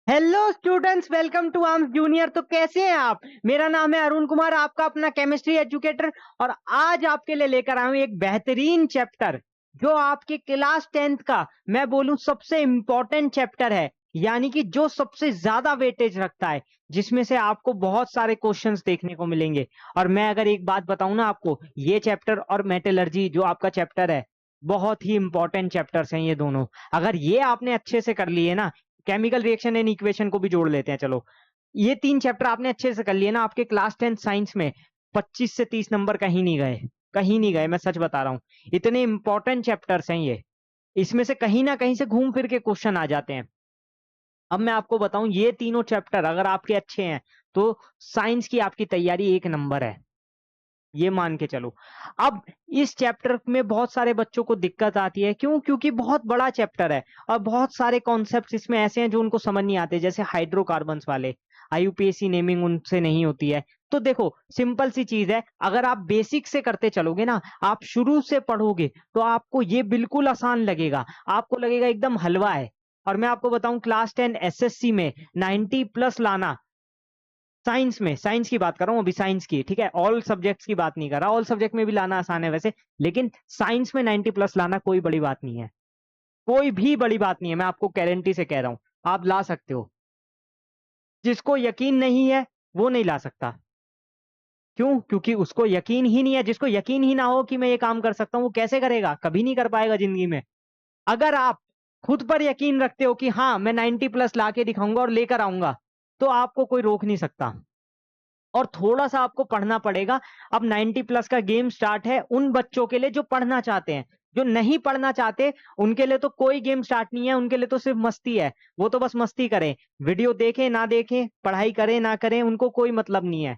Hello students, welcome to Arms Junior. तो कैसे हैं आप? मेरा नाम है अरुण कुमार, आपका अपना केमिस्ट्री एजुकेटर। और आज आपके लिए लेकर आया हूं एक बेहतरीन चैप्टर जो आपके क्लास 10th का मैं बोलूं सबसे इंपॉर्टेंट चैप्टर है, यानी कि जो सबसे ज्यादा वेटेज रखता है, जिसमें से आपको बहुत सारे क्वेश्चंस देखने को मिलेंगे। और मैं अगर एक बात बताऊं ना आपको, ये चैप्टर और मेटलर्जी जो आपका चैप्टर है, बहुत ही इंपॉर्टेंट चैप्टर्स हैं ये दोनों। अगर ये आपने अच्छे से कर लिए ना, केमिकल रिएक्शन एंड इक्वेशन को भी जोड़ लेते हैं चलो, ये 3 चैप्टर आपने अच्छे से कर लिए ना, आपके क्लास 10 साइंस में 25 से 30 नंबर कहीं नहीं गए। कहीं नहीं गए, मैं सच बता रहा हूं। इतने इंपॉर्टेंट चैप्टर्स हैं ये, इसमें से कहीं ना कहीं से घूम फिर के क्वेश्चन आ जाते हैं। अब मैं आपको बताऊं, ये तीनों चैप्टर अगर आपके अच्छे हैं तो साइंस की आपकी तैयारी 1 नंबर है, ये मान के चलो। अब इस चैप्टर में बहुत सारे बच्चों को दिक्कत आती है, क्यों? क्योंकि बहुत बड़ा चैप्टर है और बहुत सारे कॉन्सेप्ट्स इसमें ऐसे हैं जो उनको समझ नहीं आते, जैसे हाइड्रोकार्बन्स वाले। आईयूपीएसी नेमिंग उनसे नहीं होती है। तो देखो, सिंपल सी चीज है, अगर आप बेसिक से करते चलोगे ना, आप शुरू से पढ़ोगे, तो आपको ये बिल्कुल आसान लगेगा, आपको लगेगा एकदम हलवा है। और मैं आपको बताऊं, क्लास 10 एसएससी में 90+ लाना, साइंस में, साइंस की बात कर रहा हूँ अभी, साइंस की, ठीक है, ऑल सब्जेक्ट्स की बात नहीं कर रहा। ऑल सब्जेक्ट में भी लाना आसान है वैसे, लेकिन साइंस में 90+ लाना कोई बड़ी बात नहीं है, कोई भी बड़ी बात नहीं है, मैं आपको गारंटी से कह रहा हूं, आप ला सकते हो। जिसको यकीन नहीं है वो नहीं ला सकता। क्यों? क्योंकि उसको यकीन ही नहीं है। जिसको यकीन ही ना हो कि मैं ये काम कर सकता हूं, वो कैसे करेगा? कभी नहीं कर पाएगा जिंदगी में। अगर आप खुद पर यकीन रखते हो कि हाँ मैं 90+ ला के दिखाऊंगा और लेकर आऊंगा, तो आपको कोई रोक नहीं सकता। और थोड़ा सा आपको पढ़ना पड़ेगा। अब 90+ का गेम स्टार्ट है उन बच्चों के लिए जो पढ़ना चाहते हैं। जो नहीं पढ़ना चाहते उनके लिए तो कोई गेम स्टार्ट नहीं है, उनके लिए तो सिर्फ मस्ती है। वो तो बस मस्ती करें, वीडियो देखें ना देखें, पढ़ाई करें ना करें, उनको कोई मतलब नहीं है।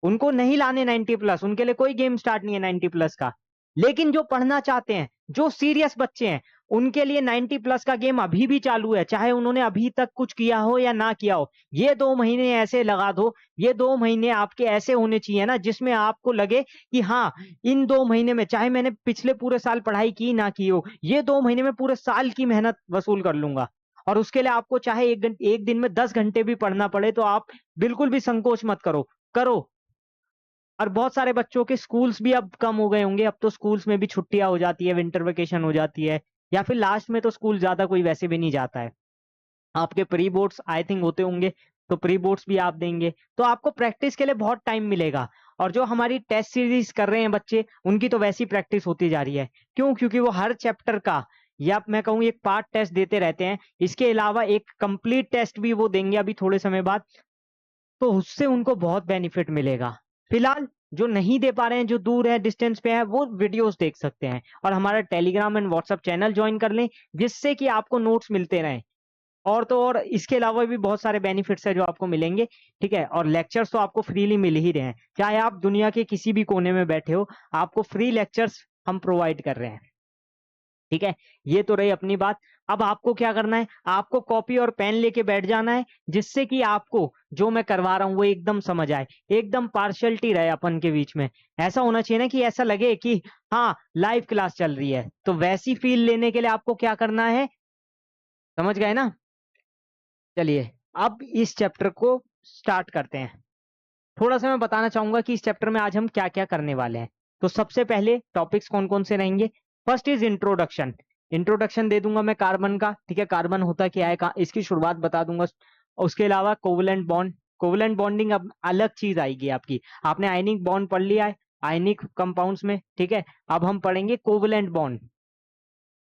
उनको नहीं लाने 90+, उनके लिए कोई गेम स्टार्ट नहीं है 90+ का। लेकिन जो पढ़ना चाहते हैं, जो सीरियस बच्चे हैं, उनके लिए 90+ का गेम अभी भी चालू है, चाहे उन्होंने अभी तक कुछ किया हो या ना किया हो। ये 2 महीने ऐसे लगा दो, ये 2 महीने आपके ऐसे होने चाहिए ना जिसमें आपको लगे कि हाँ, इन 2 महीने में चाहे मैंने पिछले पूरे साल पढ़ाई की ना की हो, ये 2 महीने में पूरे साल की मेहनत वसूल कर लूंगा। और उसके लिए आपको चाहे एक दिन में 10 घंटे भी पढ़ना पड़े, तो आप बिल्कुल भी संकोच मत करो, करो। और बहुत सारे बच्चों के स्कूल्स भी अब कम हो गए होंगे, अब तो स्कूल्स में भी छुट्टियां हो जाती है, विंटर वेकेशन हो जाती है, या फिर लास्ट में तो स्कूल ज्यादा कोई वैसे भी नहीं जाता है। आपके प्री बोर्ड्स आई थिंक होते होंगे, तो प्री बोर्ड्स भी आप देंगे, तो आपको प्रैक्टिस के लिए बहुत टाइम मिलेगा। और जो हमारी टेस्ट सीरीज कर रहे हैं बच्चे, उनकी तो वैसी प्रैक्टिस होती जा रही है। क्यों? क्योंकि वो हर चैप्टर का, या मैं कहूँ एक पार्ट टेस्ट देते रहते हैं, इसके अलावा एक कंप्लीट टेस्ट भी वो देंगे अभी थोड़े समय बाद। तो उससे उनको बहुत बेनिफिट मिलेगा। फिलहाल जो नहीं दे पा रहे हैं, जो दूर है, डिस्टेंस पे है, वो वीडियोस देख सकते हैं और हमारा Telegram and WhatsApp channel join कर लें, जिससे कि आपको नोट्स मिलते रहें। और तो और इसके अलावा भी बहुत सारे बेनिफिट्स है जो आपको मिलेंगे, ठीक है। और लेक्चर्स तो आपको फ्रीली मिल ही रहे हैं, चाहे आप दुनिया के किसी भी कोने में बैठे हो, आपको फ्री लेक्चर्स हम प्रोवाइड कर रहे हैं, ठीक है। ये तो रही अपनी बात। अब आपको क्या करना है, आपको कॉपी और पेन लेके बैठ जाना है, जिससे कि आपको जो मैं करवा रहा हूं वो एकदम समझ आए, एकदम पार्शियलिटी रहे अपन के बीच में। ऐसा होना चाहिए ना कि ऐसा लगे कि हाँ लाइव क्लास चल रही है। तो वैसी फील लेने के लिए आपको क्या करना है, समझ गए ना? चलिए, अब इस चैप्टर को स्टार्ट करते हैं। थोड़ा सा मैं बताना चाहूंगा कि इस चैप्टर में आज हम क्या क्या करने वाले हैं। तो सबसे पहले टॉपिक्स कौन कौन से रहेंगे? First is introduction. इंट्रोडक्शन दे दूंगा मैं कार्बन का, ठीक है, कार्बन होता क्या है, इसकी शुरुआत बता दूंगा। उसके अलावा कोवलेंट बॉन्ड, कोवलेंट बॉन्डिंग अब अलग चीज आएगी आपकी। आपने आयनिक बॉन्ड पढ़ लिया है आयनिक कंपाउंड्स में, ठीक है। अब हम पढ़ेंगे कोवलेंट बॉन्ड।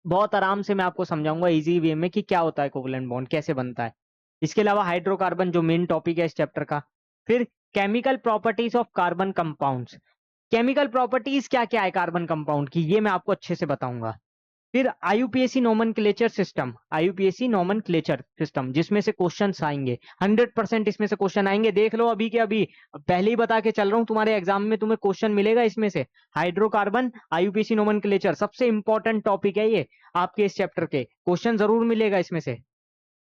बहुत आराम से मैं आपको समझाऊंगा इजी वे में कि क्या होता है कोवलेंट बॉन्ड, कैसे बनता है। इसके अलावा हाइड्रोकार्बन जो मेन टॉपिक है इस चैप्टर का। फिर chemical properties of carbon compounds. Chemical properties क्या क्या है कार्बन कंपाउंड की, ये मैं आपको अच्छे से बताऊंगा। फिर IUPAC nomenclature system, IUPAC nomenclature system, जिसमें से क्वेश्चंस आएंगे 100%, इसमें से क्वेश्चन आएंगे, देख लो अभी के अभी। पहले ही बता के चल रहा हूं, तुम्हारे एग्जाम में तुम्हें क्वेश्चन मिलेगा इसमें से। हाइड्रोकार्बन, आईयूपीएसी नोमेनक्लेचर, सबसे इंपॉर्टेंट टॉपिक है ये आपके इस चैप्टर के, क्वेश्चन जरूर मिलेगा इसमें से।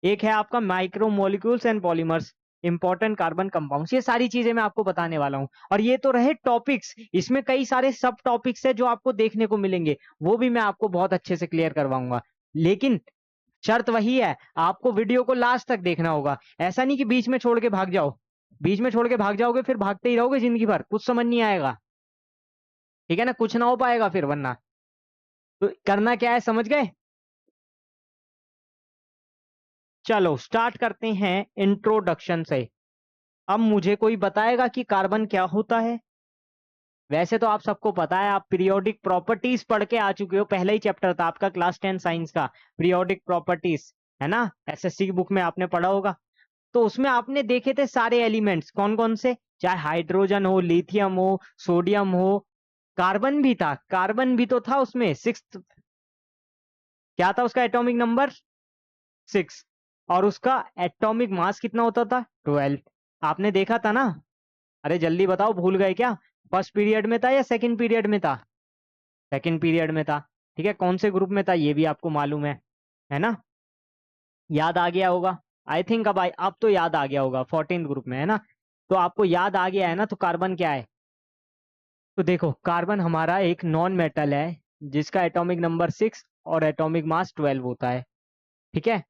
एक है आपका micro molecules and polymers, important carbon compounds. ये सारी चीजें मैं आपको बताने वाला हूं। और ये तो रहे टॉपिक्स, इसमें कई सारे सब टॉपिक्स है जो आपको देखने को मिलेंगे, वो भी मैं आपको बहुत अच्छे से क्लियर करवाऊंगा। लेकिन शर्त वही है, आपको वीडियो को लास्ट तक देखना होगा। ऐसा नहीं कि बीच में छोड़ के भाग जाओ, बीच में छोड़ के भाग जाओगे फिर भागते ही रहोगे जिंदगी भर, कुछ समझ नहीं आएगा, ठीक है ना, कुछ ना हो पाएगा फिर। वरना तो करना क्या है, समझ गए? चलो स्टार्ट करते हैं इंट्रोडक्शन से। अब मुझे कोई बताएगा कि कार्बन क्या होता है? वैसे तो आप सबको पता है, आप पीरियोडिक प्रॉपर्टीज पढ़ के आ चुके हो, पहला ही चैप्टर था आपका क्लास 10 साइंस का, पीरियोडिक प्रॉपर्टीज, है ना, एसएससी की बुक में आपने पढ़ा होगा। तो उसमें आपने देखे थे सारे एलिमेंट्स कौन कौन से, चाहे हाइड्रोजन हो, लिथियम हो, सोडियम हो, कार्बन भी था, कार्बन भी तो था उसमें, सिक्स, क्या था उसका एटॉमिक नंबर? 6। और उसका एटॉमिक मास कितना होता था? 12। आपने देखा था ना? अरे जल्दी बताओ, भूल गए क्या? फर्स्ट पीरियड में था या सेकंड पीरियड में था? सेकंड पीरियड में था, ठीक है। कौन से ग्रुप में था ये भी आपको मालूम है ना? याद आ गया होगा आई थिंक। अब तो याद आ गया होगा, 14th ग्रुप में, है ना? तो आपको याद आ गया है ना? तो कार्बन क्या है? तो देखो, कार्बन हमारा एक नॉन मेटल है जिसका एटॉमिक नंबर 6 और एटॉमिक मास 12 होता है, ठीक है।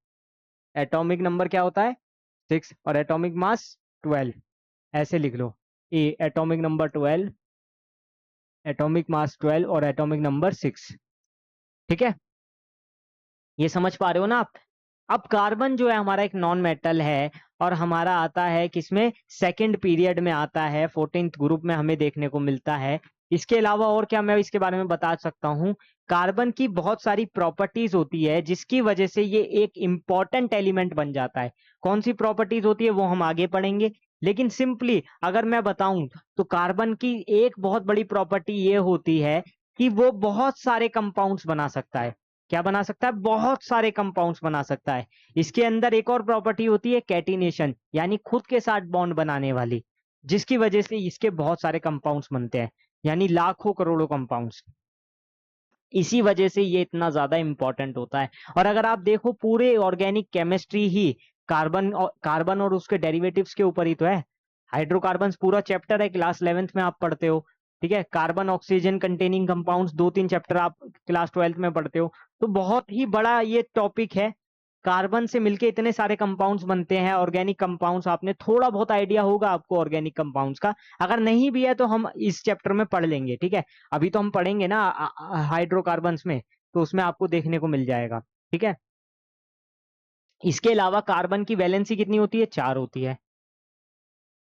एटॉमिक नंबर क्या होता है? 6 और एटॉमिक मास 12। ऐसे लिख लो, A atomic number 12, atomic mass 12 और एटॉमिक नंबर 6, ठीक है। ये समझ पा रहे हो ना आप? अब कार्बन जो है हमारा एक नॉन मेटल है, और हमारा आता है किसमें? सेकंड पीरियड में आता है, 14th ग्रुप में हमें देखने को मिलता है। इसके अलावा और क्या मैं इसके बारे में बता सकता हूँ? कार्बन की बहुत सारी प्रॉपर्टीज होती है जिसकी वजह से ये एक इंपॉर्टेंट एलिमेंट बन जाता है। कौन सी प्रॉपर्टीज होती है वो हम आगे पढ़ेंगे, लेकिन सिंपली अगर मैं बताऊं तो कार्बन की एक बहुत बड़ी प्रॉपर्टी ये होती है कि वो बहुत सारे कंपाउंड्स बना सकता है। क्या बना सकता है? बहुत सारे कंपाउंड्स बना सकता है। इसके अंदर एक और प्रॉपर्टी होती है कैटिनेशन, यानी खुद के साथ बॉन्ड बनाने वाली, जिसकी वजह से इसके बहुत सारे कंपाउंड्स बनते हैं, यानी लाखों करोड़ों कंपाउंड्स। इसी वजह से ये इतना ज्यादा इंपॉर्टेंट होता है। और अगर आप देखो पूरे ऑर्गेनिक केमिस्ट्री ही कार्बन और उसके डेरिवेटिव्स के ऊपर ही तो है। हाइड्रोकार्बन्स पूरा चैप्टर है, क्लास 11th में आप पढ़ते हो, ठीक है। Carbon oxygen containing compounds 2-3 chapter आप क्लास 12th में पढ़ते हो। तो बहुत ही बड़ा ये टॉपिक है। कार्बन से मिलके इतने सारे कंपाउंड्स बनते हैं, ऑर्गेनिक कंपाउंड्स। आपने थोड़ा बहुत आइडिया होगा आपको ऑर्गेनिक कंपाउंड्स का, अगर नहीं भी है तो हम इस चैप्टर में पढ़ लेंगे, ठीक है। अभी तो हम पढ़ेंगे ना हाइड्रोकार्बन्स में, तो उसमें आपको देखने को मिल जाएगा, ठीक है। इसके अलावा कार्बन की वैलेंसी कितनी होती है? 4 होती है।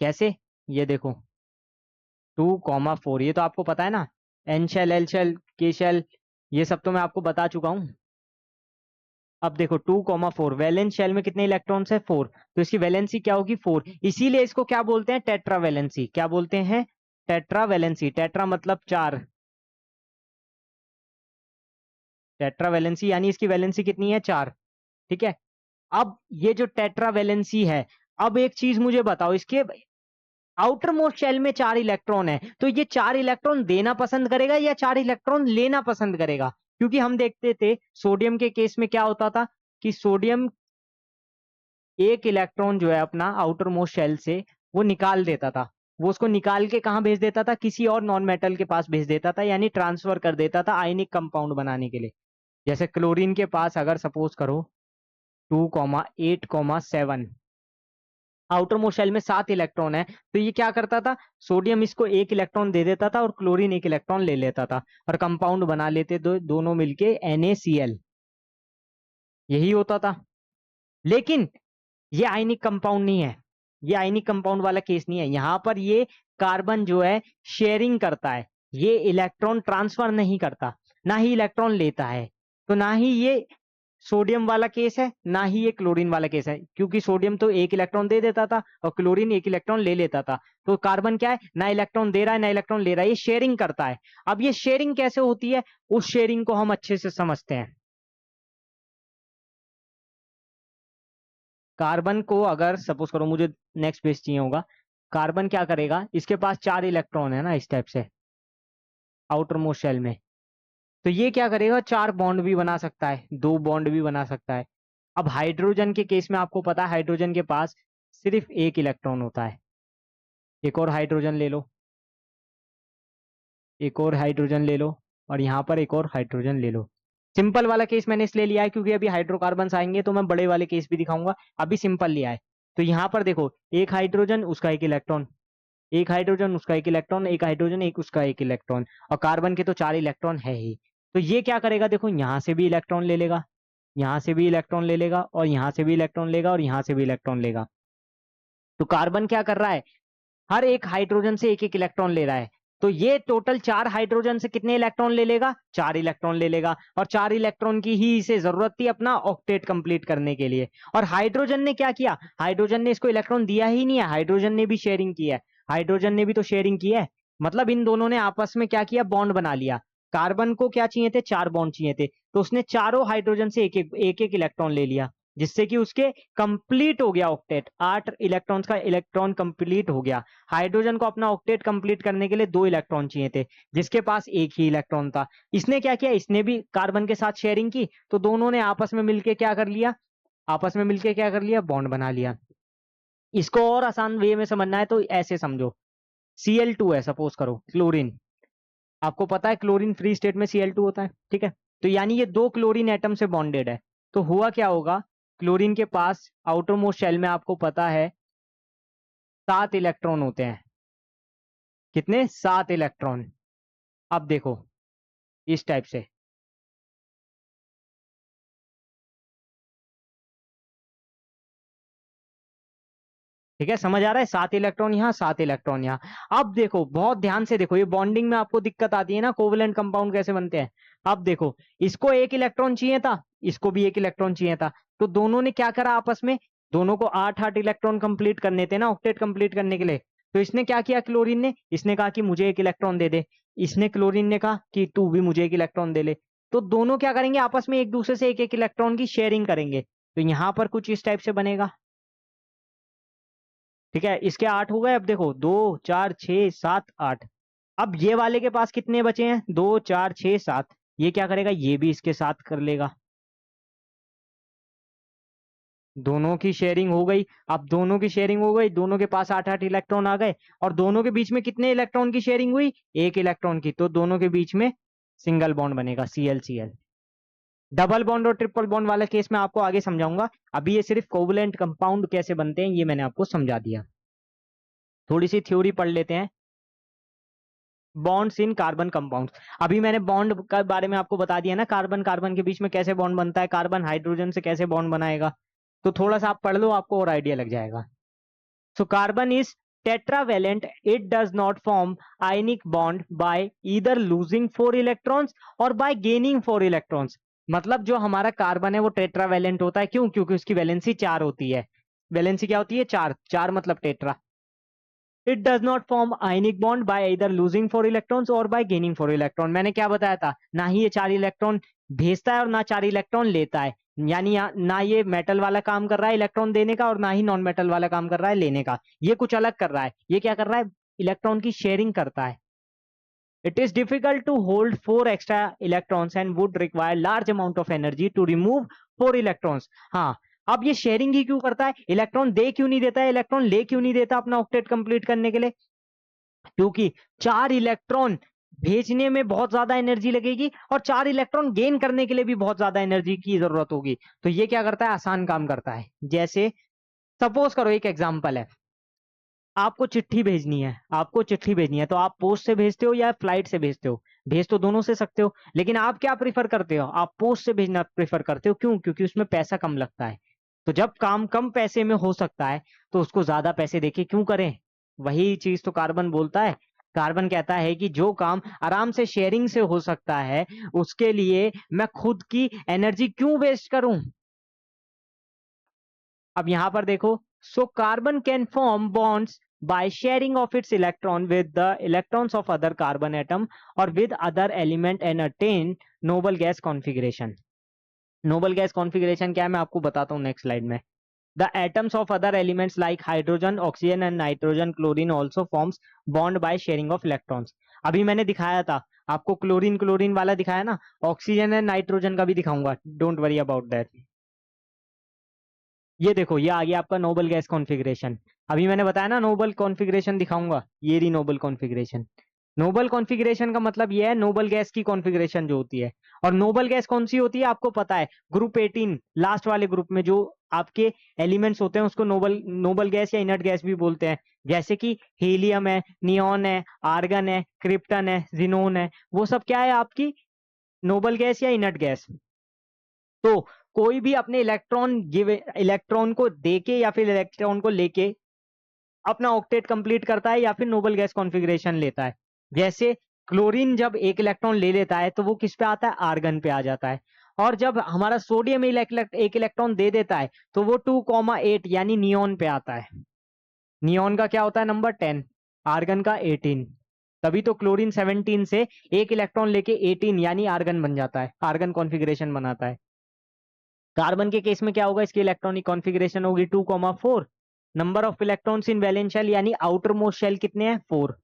कैसे? ये देखो, 2,4, ये तो आपको पता है ना, एन शेल, एल शेल, के शेल, ये सब तो मैं आपको बता चुका हूं। अब देखो 2,4, वैलेंस शेल में कितने इलेक्ट्रॉन्स है? 4। तो इसकी वैलेंसी क्या होगी? 4। इसीलिए इसको क्या बोलते हैं? Tetra valency. क्या बोलते हैं? Tetra valency. टेट्रा मतलब 4, टेट्रा वैलेंसी यानी इसकी वैलेंसी कितनी है? 4, ठीक है। अब ये जो टेट्रा वैलेंसी है, अब एक चीज मुझे बताओ, इसके आउटर मोस्ट शेल में 4 इलेक्ट्रॉन है, तो ये 4 इलेक्ट्रॉन देना पसंद करेगा या 4 इलेक्ट्रॉन लेना पसंद करेगा? क्योंकि हम देखते थे सोडियम के केस में क्या होता था कि सोडियम एक इलेक्ट्रॉन जो है अपना आउटर मोस्ट शेल से वो निकाल देता था। वो उसको निकाल के कहाँ भेज देता था? किसी और नॉन मेटल के पास भेज देता था, यानी ट्रांसफर कर देता था आयनिक कंपाउंड बनाने के लिए। जैसे क्लोरीन के पास अगर सपोज करो 2,8,7 आउटर मोस्ट शेल में 7 इलेक्ट्रॉन है, तो ये क्या करता था? सोडियम इसको एक इलेक्ट्रॉन दे देता था और क्लोरीन एक इलेक्ट्रॉन ले लेता था, और कंपाउंड बना लेते दोनों मिलके NaCl। यही होता था। लेकिन ये आयनिक कंपाउंड नहीं है, ये आयनिक कंपाउंड वाला केस नहीं है। यहां पर ये कार्बन जो है शेयरिंग करता है, ये इलेक्ट्रॉन ट्रांसफर नहीं करता, ना ही इलेक्ट्रॉन लेता है। तो ना ही ये सोडियम वाला केस है, ना ही ये क्लोरीन वाला केस है, क्योंकि सोडियम तो एक इलेक्ट्रॉन दे देता था और क्लोरीन एक इलेक्ट्रॉन ले लेता था। तो कार्बन क्या है? ना इलेक्ट्रॉन दे रहा है ना इलेक्ट्रॉन ले रहा है, ये शेयरिंग करता है। अब ये शेयरिंग कैसे होती है, उस शेयरिंग को हम अच्छे से समझते हैं। कार्बन को अगर सपोज करो मुझे नेक्स्ट पेज चाहिए होगा, कार्बन क्या करेगा? इसके पास 4 इलेक्ट्रॉन है ना इस टाइप से आउटर मोस्ट शेल में, तो ये क्या करेगा? 4 बॉन्ड भी बना सकता है, 2 बॉन्ड भी बना सकता है। अब हाइड्रोजन के केस में आपको पता है हाइड्रोजन के पास सिर्फ एक इलेक्ट्रॉन होता है। एक और हाइड्रोजन ले लो, एक और हाइड्रोजन ले लो, और यहाँ पर एक और हाइड्रोजन ले लो, सिंपल वाला केस मैंने इसलिए लिया है क्योंकि अभी हाइड्रोकार्बन आएंगे तो मैं बड़े वाले केस भी दिखाऊंगा, अभी सिंपल लिया है। तो यहाँ पर देखो, एक हाइड्रोजन उसका एक इलेक्ट्रॉन, एक हाइड्रोजन उसका एक इलेक्ट्रॉन, एक हाइड्रोजन एक उसका एक इलेक्ट्रॉन, और कार्बन के तो 4 इलेक्ट्रॉन है ही। तो ये क्या करेगा, देखो यहाँ से भी इलेक्ट्रॉन ले लेगा, यहाँ से भी इलेक्ट्रॉन ले लेगा, और यहाँ से भी इलेक्ट्रॉन लेगा, और यहाँ से भी इलेक्ट्रॉन लेगा। तो कार्बन क्या कर रहा है, हर एक हाइड्रोजन से एक एक इलेक्ट्रॉन ले रहा है। तो ये टोटल 4 हाइड्रोजन से कितने इलेक्ट्रॉन ले लेगा, 4 इलेक्ट्रॉन ले लेगा, और 4 इलेक्ट्रॉन की ही इसे जरूरत थी अपना ऑक्टेट कंप्लीट करने के लिए। और हाइड्रोजन ने क्या किया, हाइड्रोजन ने इसको इलेक्ट्रॉन दिया ही नहीं है, हाइड्रोजन ने भी शेयरिंग की है, हाइड्रोजन ने भी तो शेयरिंग की है। मतलब इन दोनों ने आपस में क्या किया, बॉन्ड बना लिया। कार्बन को क्या चाहिए थे, 4 बॉन्ड चाहिए थे, तो उसने चारों हाइड्रोजन से एक एक इलेक्ट्रॉन ले लिया, जिससे कि उसके कंप्लीट हो गया ऑक्टेट, 8 इलेक्ट्रॉन्स का इलेक्ट्रॉन कंप्लीट हो गया। हाइड्रोजन को अपना ऑक्टेट कंप्लीट करने के लिए 2 इलेक्ट्रॉन चाहिए थे, जिसके पास एक ही इलेक्ट्रॉन था। इसने क्या किया, इसने भी कार्बन के साथ शेयरिंग की, तो दोनों ने आपस में मिलकर क्या कर लिया, आपस में मिलकर क्या कर लिया, बॉन्ड बना लिया। इसको और आसान वे में समझना है तो ऐसे समझो, Cl2 है सपोज करो, क्लोरीन, आपको पता है क्लोरीन फ्री स्टेट में Cl2 होता है, ठीक है। तो यानी ये 2 क्लोरीन एटम से बॉन्डेड है। तो हुआ क्या होगा, क्लोरीन के पास आउटर मोस्ट शेल में आपको पता है 7 इलेक्ट्रॉन होते हैं। कितने, 7 इलेक्ट्रॉन। अब देखो इस टाइप से, ठीक है, समझ आ रहा है, 7 इलेक्ट्रॉन यहाँ, 7 इलेक्ट्रॉन यहाँ। अब देखो बहुत ध्यान से देखो, ये बॉन्डिंग में आपको दिक्कत आती है ना, कोवलेंट कंपाउंड कैसे बनते हैं। अब देखो, इसको एक इलेक्ट्रॉन चाहिए था, इसको भी एक इलेक्ट्रॉन चाहिए था, तो दोनों ने क्या करा आपस में, दोनों को 8-8 इलेक्ट्रॉन कंप्लीट करने थे ना ऑक्टेट कंप्लीट करने के लिए। तो इसने क्या किया, क्लोरीन ने, इसने कहा कि मुझे एक इलेक्ट्रॉन दे दे, इसने क्लोरीन ने कहा कि तू भी मुझे एक इलेक्ट्रॉन दे ले। तो दोनों क्या करेंगे, आपस में एक दूसरे से एक एक इलेक्ट्रॉन की शेयरिंग करेंगे। तो यहां पर कुछ इस टाइप से बनेगा, ठीक है। इसके 8 हो गए, अब देखो 2 4 6 7 8। अब ये वाले के पास कितने बचे हैं, 2 4 6 7। ये क्या करेगा, ये भी इसके साथ कर लेगा, दोनों की शेयरिंग हो गई। अब दोनों की शेयरिंग हो गई, दोनों के पास 8-8 इलेक्ट्रॉन आ गए, और दोनों के बीच में कितने इलेक्ट्रॉन की शेयरिंग हुई, एक इलेक्ट्रॉन की। तो दोनों के बीच में सिंगल बॉन्ड बनेगा, Cl Cl। डबल बॉन्ड और ट्रिपल बॉन्ड वाला केस मैं आपको आगे समझाऊंगा, अभी ये सिर्फ कोवलेंट कंपाउंड कैसे बनते हैं ये मैंने आपको समझा दिया। थोड़ी सी थ्योरी पढ़ लेते हैं, बॉन्ड्स इन कार्बन कंपाउंड। अभी मैंने बॉन्ड के बारे में आपको बता दिया ना, कार्बन कार्बन के बीच में कैसे बॉन्ड बनता है, कार्बन हाइड्रोजन से कैसे बॉन्ड बनाएगा। तो थोड़ा सा आप पढ़ लो, आपको और आइडिया लग जाएगा। So carbon is tetravalent, it does not form ionic bond by either losing 4 electrons or by gaining 4 electrons। मतलब जो हमारा कार्बन है वो टेट्रावेलेंट होता है, क्यों, क्योंकि उसकी वैलेंसी 4 होती है। वैलेंसी क्या होती है, 4, 4 मतलब tetra. It does not form ionic bond by इधर लूजिंग 4 इलेक्ट्रॉन्स और बाय गेनिंग 4 इलेक्ट्रॉन। मैंने क्या बताया था, ना ही ये 4 इलेक्ट्रॉन भेजता है और ना 4 इलेक्ट्रॉन लेता है। यानी ना ये मेटल वाला काम कर रहा है इलेक्ट्रॉन देने का, और ना ही नॉन मेटल वाला काम कर रहा है लेने का। ये कुछ अलग कर रहा है, ये क्या कर रहा है, इलेक्ट्रॉन की शेयरिंग करता है। It is difficult to hold 4 extra electrons and would require large amount of energy to remove 4 electrons. हाँ, अब ये शेयरिंग ही क्यों करता है, इलेक्ट्रॉन दे क्यों नहीं देता है, इलेक्ट्रॉन ले क्यों नहीं देता अपना ऑक्टेट कंप्लीट करने के लिए, क्योंकि 4 इलेक्ट्रॉन भेजने में बहुत ज्यादा एनर्जी लगेगी, और 4 इलेक्ट्रॉन गेन करने के लिए भी बहुत ज्यादा एनर्जी की जरूरत होगी। तो ये क्या करता है, आसान काम करता है। जैसे सपोज करो, एक एग्जांपल है, आपको चिट्ठी भेजनी है, आपको चिट्ठी भेजनी है, तो आप पोस्ट से भेजते हो या फ्लाइट से भेजते हो, भेज तो दोनों से सकते हो, लेकिन आप क्या प्रीफर करते हो, आप पोस्ट से भेजना प्रीफर करते हो। क्यों, क्योंकि उसमें पैसा कम लगता है। तो जब काम कम पैसे में हो सकता है तो उसको ज्यादा पैसे देके क्यों करें। वही चीज तो कार्बन बोलता है, कार्बन कहता है कि जो काम आराम से शेयरिंग से हो सकता है उसके लिए मैं खुद की एनर्जी क्यों वेस्ट करूं। अब यहां पर देखो, so carbon can form bonds by sharing of its electron with the electrons of other carbon atom or with other element and attain noble gas configuration। noble gas configuration क्या है मैं आपको बताता हूँ नेक्स्ट स्लाइड में। The atoms of other elements like hydrogen, oxygen and nitrogen, chlorine also forms bond by sharing of electrons। अभी मैंने दिखाया था आपको, क्लोरीन क्लोरीन वाला दिखाया ना, ऑक्सीजन एंड नाइट्रोजन का भी दिखाऊंगा, डोंट वरी अबाउट दैट। ये देखो, ये आ गया आपका नोबल गैस कॉन्फ़िगरेशन। अभी मैंने बताया ना नोबल कॉन्फ़िगरेशन दिखाऊंगा, ये रही नोबल कॉन्फ़िगरेशन। नोबल कॉन्फ़िगरेशन का मतलब यह है नोबल गैस की कॉन्फ़िगरेशन जो होती है। और नोबल गैस कौन सी होती है आपको पता है, ग्रुप 18 लास्ट वाले ग्रुप में जो आपके एलिमेंट्स होते हैं उसको नोबल नोबल गैस या इनर्ट गैस भी बोलते हैं। जैसे कि हीलियम है, नियॉन है, आर्गन है, क्रिप्टन है, जिनोन है, वो सब क्या है आपकी नोबल गैस या इनर्ट गैस। तो कोई भी अपने इलेक्ट्रॉन को देके या फिर इलेक्ट्रॉन को लेके अपना ऑक्टेट कंप्लीट करता है या फिर नोबल गैस कॉन्फ़िगरेशन लेता है। जैसे क्लोरीन जब एक इलेक्ट्रॉन ले लेता है तो वो किस पे आता है, आर्गन पे आ जाता है। और जब हमारा सोडियम एक इलेक्ट्रॉन दे देता है तो वो 2,8 यानी नियॉन पे आता है। नियॉन का क्या होता है नंबर 10, आर्गन का 18। तभी तो क्लोरीन 17 से एक इलेक्ट्रॉन लेके 18 यानी आर्गन बन जाता है, आर्गन कॉन्फ़िगरेशन बनाता है। कार्बन के केस में क्या होगा, इसकी इलेक्ट्रॉनिक कॉन्फ़िगरेशन होगी 2,4। Number of electrons in valence shell यानी आउटर मोस्ट शेल कितने हैं, 4।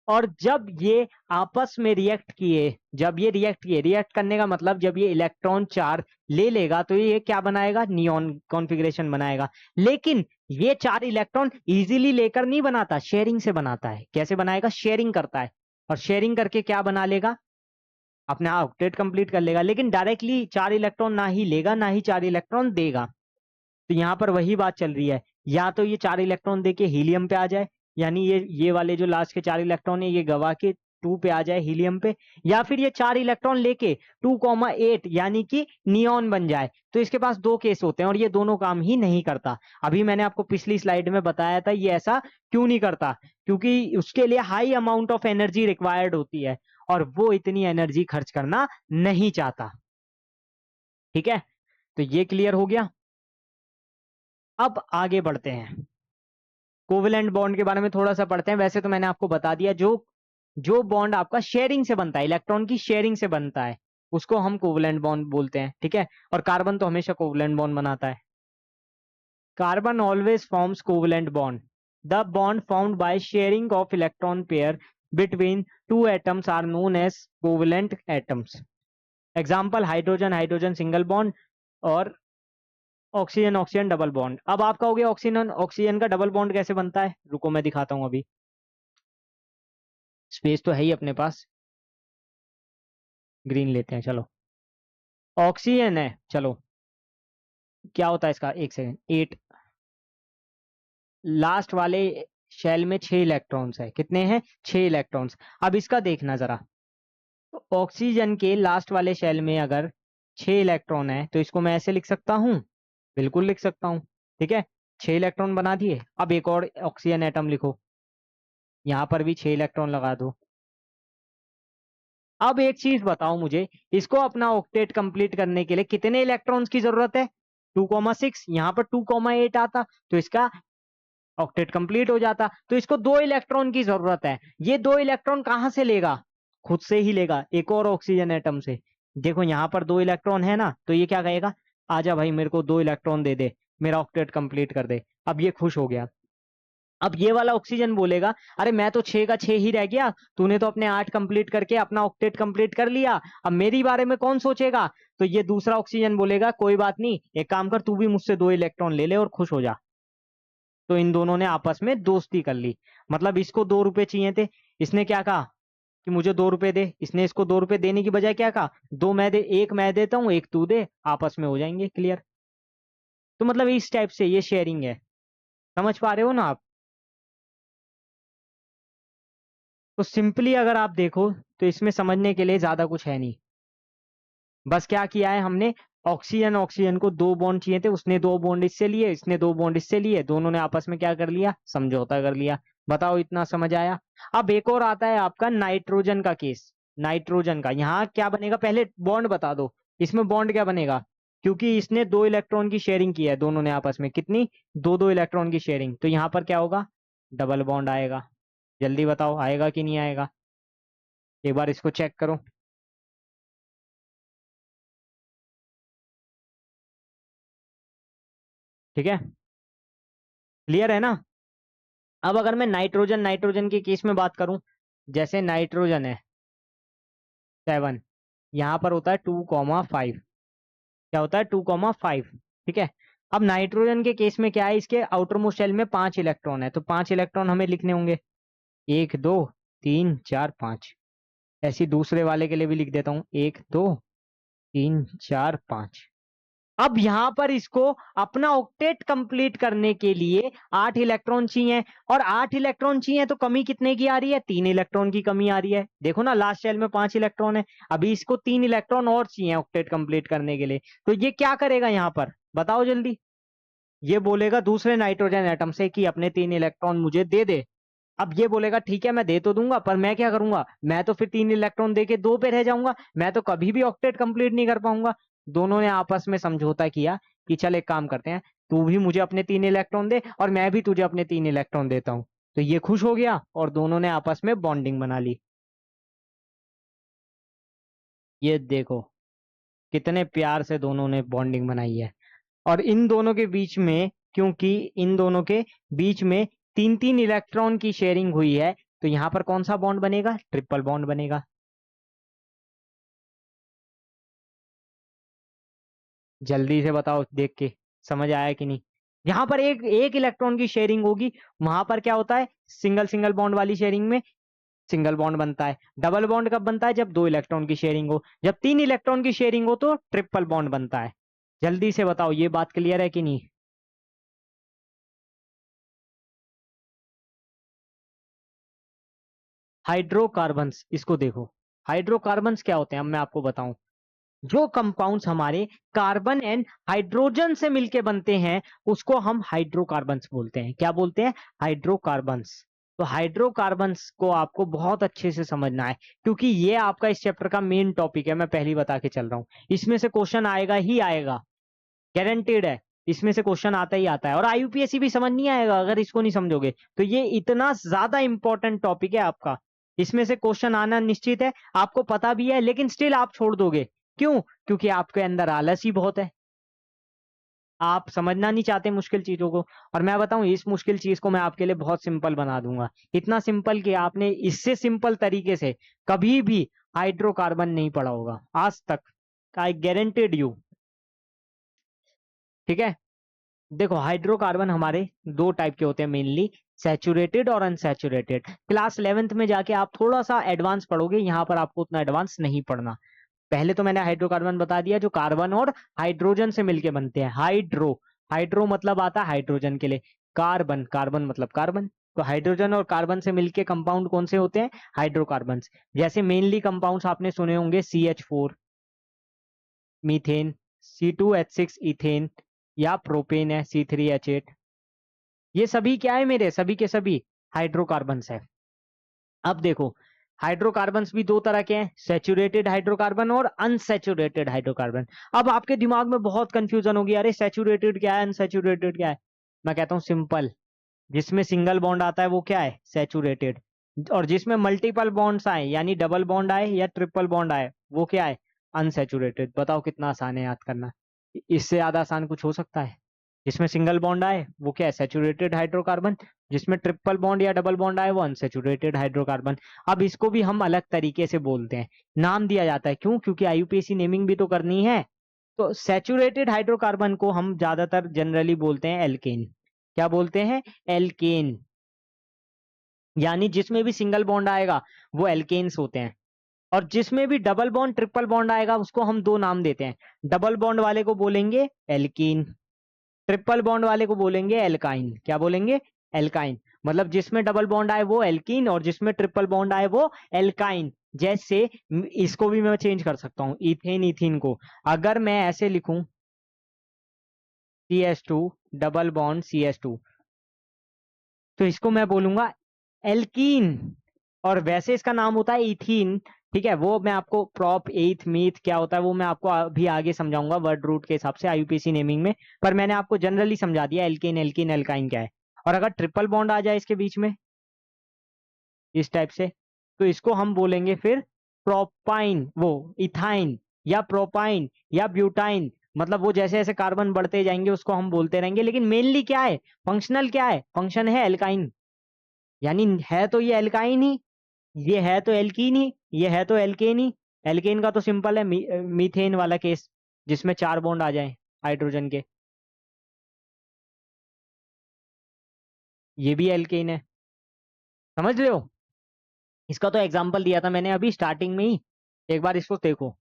और जब ये आपस में रिएक्ट किए, जब ये रिएक्ट किए, रिएक्ट करने का मतलब जब ये इलेक्ट्रॉन चार ले लेगा तो ये क्या बनाएगा, नियॉन कॉन्फ़िगरेशन बनाएगा। लेकिन ये चार इलेक्ट्रॉन इजीली लेकर नहीं बनाता, शेयरिंग से बनाता है। कैसे बनाएगा, शेयरिंग करता है। और शेयरिंग करके क्या बना लेगा, अपना ऑक्टेट कंप्लीट कर लेगा। लेकिन डायरेक्टली चार इलेक्ट्रॉन ना ही लेगा ना ही चार इलेक्ट्रॉन देगा। तो यहाँ पर वही बात चल रही है, या तो ये चार इलेक्ट्रॉन देके हीलियम पे आ जाए, यानी ये वाले जो लास्ट के चार इलेक्ट्रॉन है ये गवा के 2 पे आ जाए, हीलियम पे, या फिर ये चार इलेक्ट्रॉन लेके 2,8 यानी कि नियॉन बन जाए। तो इसके पास दो केस होते हैं और ये दोनों काम ही नहीं करता। अभी मैंने आपको पिछली स्लाइड में बताया था ये ऐसा क्यों नहीं करता, क्योंकि उसके लिए high amount of energy required होती है और वो इतनी एनर्जी खर्च करना नहीं चाहता। ठीक है, तो ये क्लियर हो गया। अब आगे बढ़ते हैं, कोवेलेंट बॉन्ड के बारे में थोड़ा सा पढ़ते हैं। वैसे तो मैंने आपको बता दिया, जो जो बॉन्ड आपका शेयरिंग से बनता है, इलेक्ट्रॉन की शेयरिंग से बनता है, उसको हम कोवेलेंट बॉन्ड बोलते हैं। ठीक है, और कार्बन तो हमेशा कोवेलेंट बॉन्ड बनाता है। Carbon always forms covalent bond. The bond formed by sharing of electron pair between two atoms are known as covalent atoms. Example hydrogen hydrogen single bond और ऑक्सीजन ऑक्सीजन डबल बॉन्ड। अब आप कहोगे oxygen oxygen का double bond कैसे बनता है, रुको मैं दिखाता हूं। अभी स्पेस तो है ही अपने पास, ग्रीन लेते हैं चलो। ऑक्सीजन है, चलो क्या होता है इसका, एक सेकंड, 8 लास्ट वाले शेल में 6 इलेक्ट्रॉन्स है, कितने हैं, 6 इलेक्ट्रॉन्स। अब इसका देखना जरा, तो ऑक्सीजन के लास्ट वाले शेल में अगर 6 इलेक्ट्रॉन है तो इसको मैं ऐसे लिख सकता हूं, बिल्कुल लिख सकता हूं। ठीक है, 6 इलेक्ट्रॉन बना दिए। अब एक और ऑक्सीजन एटम लिखो, यहां पर भी 6 इलेक्ट्रॉन लगा दो। अब एक चीज बताओ मुझे, इसको अपना ऑक्टेट कंप्लीट करने के लिए कितने इलेक्ट्रॉन्स की जरूरत है, 2,6। यहां पर 2,8 आता तो इसका ऑक्टेट कंप्लीट हो जाता। तो इसको 2 इलेक्ट्रॉन की जरूरत है। ये 2 इलेक्ट्रॉन कहां से लेगा, खुद से ही लेगा, एक और ऑक्सीजन एटम से। देखो यहां पर 2 इलेक्ट्रॉन है ना, तो ये क्या कहेगा, आजा भाई मेरे को 2 इलेक्ट्रॉन दे दे, मेरा ऑक्टेट कंप्लीट कर दे। अब ये खुश हो गया। अब ये वाला ऑक्सीजन बोलेगा, अरे मैं तो 6 का 6 ही रह गया, तूने तो अपने 8 कंप्लीट करके अपना ऑक्टेट कंप्लीट कर लिया, अब मेरी बारे में कौन सोचेगा। तो ये दूसरा ऑक्सीजन बोलेगा, कोई बात नहीं, एक काम कर, तू भी मुझसे 2 इलेक्ट्रॉन ले ले और खुश हो जा। तो इन दोनों ने आपस में दोस्ती कर ली। मतलब इसको 2 रुपए चाहिए थे, इसने क्या कहा कि मुझे 2 रुपए दे, इसने इसको 2 रुपए देने की बजाय क्या कहा, दो मैं दे, एक मैं देता हूं एक तू दे, आपस में हो जाएंगे क्लियर। तो मतलब इस टाइप से ये शेयरिंग है, समझ पा रहे हो ना आप। तो सिंपली अगर आप देखो तो इसमें समझने के लिए ज्यादा कुछ है नहीं, बस क्या किया है हमने, ऑक्सीजन ऑक्सीजन को 2 बॉन्ड चाहिए थे, उसने 2 बॉन्ड इससे लिए, इसने 2 बॉन्ड इससे लिए, दोनों ने आपस में क्या कर लिया, समझौता कर लिया। बताओ इतना समझ आया। अब एक और आता है आपका नाइट्रोजन का केस। नाइट्रोजन का यहाँ क्या बनेगा, पहले बॉन्ड बता दो, इसमें बॉन्ड क्या बनेगा, क्योंकि इसने 2 इलेक्ट्रॉन की शेयरिंग की है, दोनों ने आपस में कितनी, 2-2 इलेक्ट्रॉन की शेयरिंग। तो यहाँ पर क्या होगा, डबल बॉन्ड आएगा। जल्दी बताओ आएगा कि नहीं आएगा, एक बार इसको चेक करो। ठीक है, क्लियर है ना। अब अगर मैं नाइट्रोजन नाइट्रोजन के केस में बात करूं, जैसे नाइट्रोजन है 7, यहां पर होता है 2,5, क्या होता है 2,5। ठीक है, अब नाइट्रोजन के केस में क्या है, इसके आउटर मोस्ट शेल में 5 इलेक्ट्रॉन है, तो 5 इलेक्ट्रॉन हमें लिखने होंगे, 1 2 3 4 5। ऐसी दूसरे वाले के लिए भी लिख देता हूं, 1 2 3 4 5। अब यहां पर इसको अपना ऑक्टेट कंप्लीट करने के लिए 8 इलेक्ट्रॉन चाहिए, और 8 इलेक्ट्रॉन चाहिए तो कमी कितने की आ रही है? 3 इलेक्ट्रॉन की कमी आ रही है। देखो ना, लास्ट शेल में 5 इलेक्ट्रॉन है, अभी इसको 3 इलेक्ट्रॉन और चाहिए ऑक्टेट कंप्लीट करने के लिए। तो ये क्या करेगा यहां पर, बताओ जल्दी। ये बोलेगा दूसरे नाइट्रोजन एटम से कि अपने 3 इलेक्ट्रॉन मुझे दे दे। अब ये बोलेगा ठीक है मैं दे तो दूंगा, पर मैं क्या करूंगा, मैं तो फिर 3 इलेक्ट्रॉन दे के 2 पे रह जाऊंगा, मैं तो कभी भी ऑक्टेट कंप्लीट नहीं कर पाऊंगा। दोनों ने आपस में समझौता किया कि चल एक काम करते हैं, तू भी मुझे अपने 3 इलेक्ट्रॉन दे और मैं भी तुझे अपने 3 इलेक्ट्रॉन देता हूं। तो ये खुश हो गया और दोनों ने आपस में बॉन्डिंग बना ली। ये देखो कितने प्यार से दोनों ने बॉन्डिंग बनाई है। और इन दोनों के बीच में, क्योंकि इन दोनों के बीच में 3 3 इलेक्ट्रॉन की शेयरिंग हुई है, तो यहां पर कौन सा बॉन्ड बनेगा? ट्रिपल बॉन्ड बनेगा। जल्दी से बताओ देख के, समझ आया कि नहीं? यहां पर एक एक इलेक्ट्रॉन की शेयरिंग होगी, वहां पर क्या होता है, सिंगल सिंगल बॉन्ड वाली शेयरिंग में सिंगल बॉन्ड बनता है। डबल बॉन्ड कब बनता है? जब 2 इलेक्ट्रॉन की शेयरिंग हो। जब 3 इलेक्ट्रॉन की शेयरिंग हो तो ट्रिपल बॉन्ड बनता है। जल्दी से बताओ ये बात क्लियर है कि नहीं? हाइड्रोकार्बन्स, इसको देखो, हाइड्रोकार्बन्स क्या होते हैं अब मैं आपको बताऊं। जो कंपाउंड्स हमारे कार्बन एंड हाइड्रोजन से मिलके बनते हैं उसको हम हाइड्रोकार्बन्स बोलते हैं। क्या बोलते हैं? हाइड्रोकार्बन्स। तो हाइड्रोकार्बन्स को आपको बहुत अच्छे से समझना है, क्योंकि ये आपका इस चैप्टर का मेन टॉपिक है। मैं पहली बता के चल रहा हूं, इसमें से क्वेश्चन आएगा ही आएगा, गारंटेड है। इसमें से क्वेश्चन आता ही आता है, और आईयूपीएससी भी समझ नहीं आएगा अगर इसको नहीं समझोगे। तो ये इतना ज्यादा इंपॉर्टेंट टॉपिक है आपका, इसमें से क्वेश्चन आना निश्चित है। आपको पता भी है लेकिन स्टिल आप छोड़ दोगे, क्यों? क्योंकि आपके अंदर आलस ही बहुत है, आप समझना नहीं चाहते मुश्किल चीजों को। और मैं बताऊं, इस मुश्किल चीज को मैं आपके लिए बहुत सिंपल बना दूंगा, इतना सिंपल कि आपने इससे सिंपल तरीके से कभी भी हाइड्रोकार्बन नहीं पढ़ा होगा आज तक। आई गारंटेड यू। ठीक है, देखो हाइड्रोकार्बन हमारे दो टाइप के होते हैं मेनली, सैचुरेटेड और अनसैचुरेटेड। क्लास 11th में जाके आप थोड़ा सा एडवांस पढ़ोगे, यहाँ पर आपको उतना एडवांस नहीं पढ़ना। पहले तो मैंने हाइड्रोकार्बन बता दिया जो कार्बन और हाइड्रोजन से मिलके बनते हैं। हाइड्रो, हाइड्रो मतलब आता है हाइड्रोजन के लिए, कार्बन, कार्बन मतलब कार्बन। तो हाइड्रोजन और कार्बन से मिलके कंपाउंड कौन से होते हैं? हाइड्रोकार्बन। जैसे मेनली कंपाउंड्स आपने सुने होंगे, CH4 मीथेन, C2H6 इथेन, या प्रोपेन है C3H8। ये सभी क्या है मेरे, सभी के सभी हाइड्रोकार्बन्स है। अब देखो, हाइड्रोकार्बन्स भी दो तरह के हैं, सैचुरेटेड हाइड्रोकार्बन और अनसैचुरेटेड हाइड्रोकार्बन। अब आपके दिमाग में बहुत कंफ्यूजन होगी, अरे सैचुरेटेड क्या है, अनसैचुरेटेड क्या है? मैं कहता हूं सिंपल, जिसमें सिंगल बॉन्ड आता है वो क्या है? सैचुरेटेड। और जिसमें मल्टीपल बॉन्ड्स आए, यानी डबल बॉन्ड आए या ट्रिपल बॉन्ड आए, वो क्या है? अनसैचुरेटेड। बताओ कितना आसान है याद करना, इससे ज्यादा आसान कुछ हो सकता है? जिसमें सिंगल बॉन्ड आए वो क्या है? Saturated hydrocarbon. जिसमें ट्रिपल बॉन्ड या डबल बॉन्ड आए वो अनसैचुरेटेड हाइड्रोकार्बन। अब इसको भी हम अलग तरीके से बोलते हैं, नाम दिया जाता है, क्यों? क्योंकि आईयूपीएसी नेमिंग भी तो करनी है। तो सैचुरेटेड हाइड्रोकार्बन को हम ज्यादातर जनरली बोलते हैं एल्केन। क्या बोलते हैं? एल्केन। यानी जिसमें भी सिंगल बॉन्ड आएगा वो एल्केन्स होते हैं। और जिसमें भी डबल बॉन्ड ट्रिपल बॉन्ड आएगा उसको हम दो नाम देते हैं, डबल बॉन्ड वाले को बोलेंगे एल्कीन, ट्रिपल बॉन्ड वाले को बोलेंगे एल्काइन। क्या बोलेंगे? एल्काइन। मतलब जिसमें डबल बॉन्ड आए वो एल्कीन और जिसमें ट्रिपल बॉन्ड आए वो एल्काइन। जैसे इसको भी मैं चेंज कर सकता हूं, इथेन इथीन को अगर मैं ऐसे लिखूं, CH2 डबल बॉन्ड CH2, तो इसको मैं बोलूंगा एल्कीन। और वैसे इसका नाम होता है इथीन। ठीक है, वो मैं आपको प्रॉप एथ मीथ क्या होता है वो मैं आपको अभी आगे समझाऊंगा वर्ड रूट के हिसाब से आईयूपीएसी नेमिंग में। पर मैंने आपको जनरली समझा दिया एल्केन एल्कीन एल्काइन क्या है। और अगर ट्रिपल बॉन्ड आ जाए इसके बीच में इस टाइप से, तो इसको हम बोलेंगे फिर प्रोपाइन, वो इथाइन या प्रोपाइन या ब्यूटाइन। मतलब वो जैसे जैसे कार्बन बढ़ते जाएंगे उसको हम बोलते रहेंगे, लेकिन मेनली क्या है, फंक्शनल क्या है? फंक्शन है एल्काइन। यानी है तो ये एल्काइन ही, ये है तो एल्कीन ही, ये है तो एल्केन ही। एल्केन का तो सिंपल है, मीथेन वाला केस, जिसमें 4 बॉन्ड आ जाए हाइड्रोजन के, ये भी एल्केन है। समझ रहे हो? इसका तो एग्जाम्पल दिया था मैंने अभी स्टार्टिंग में ही, एक बार इसको देखो।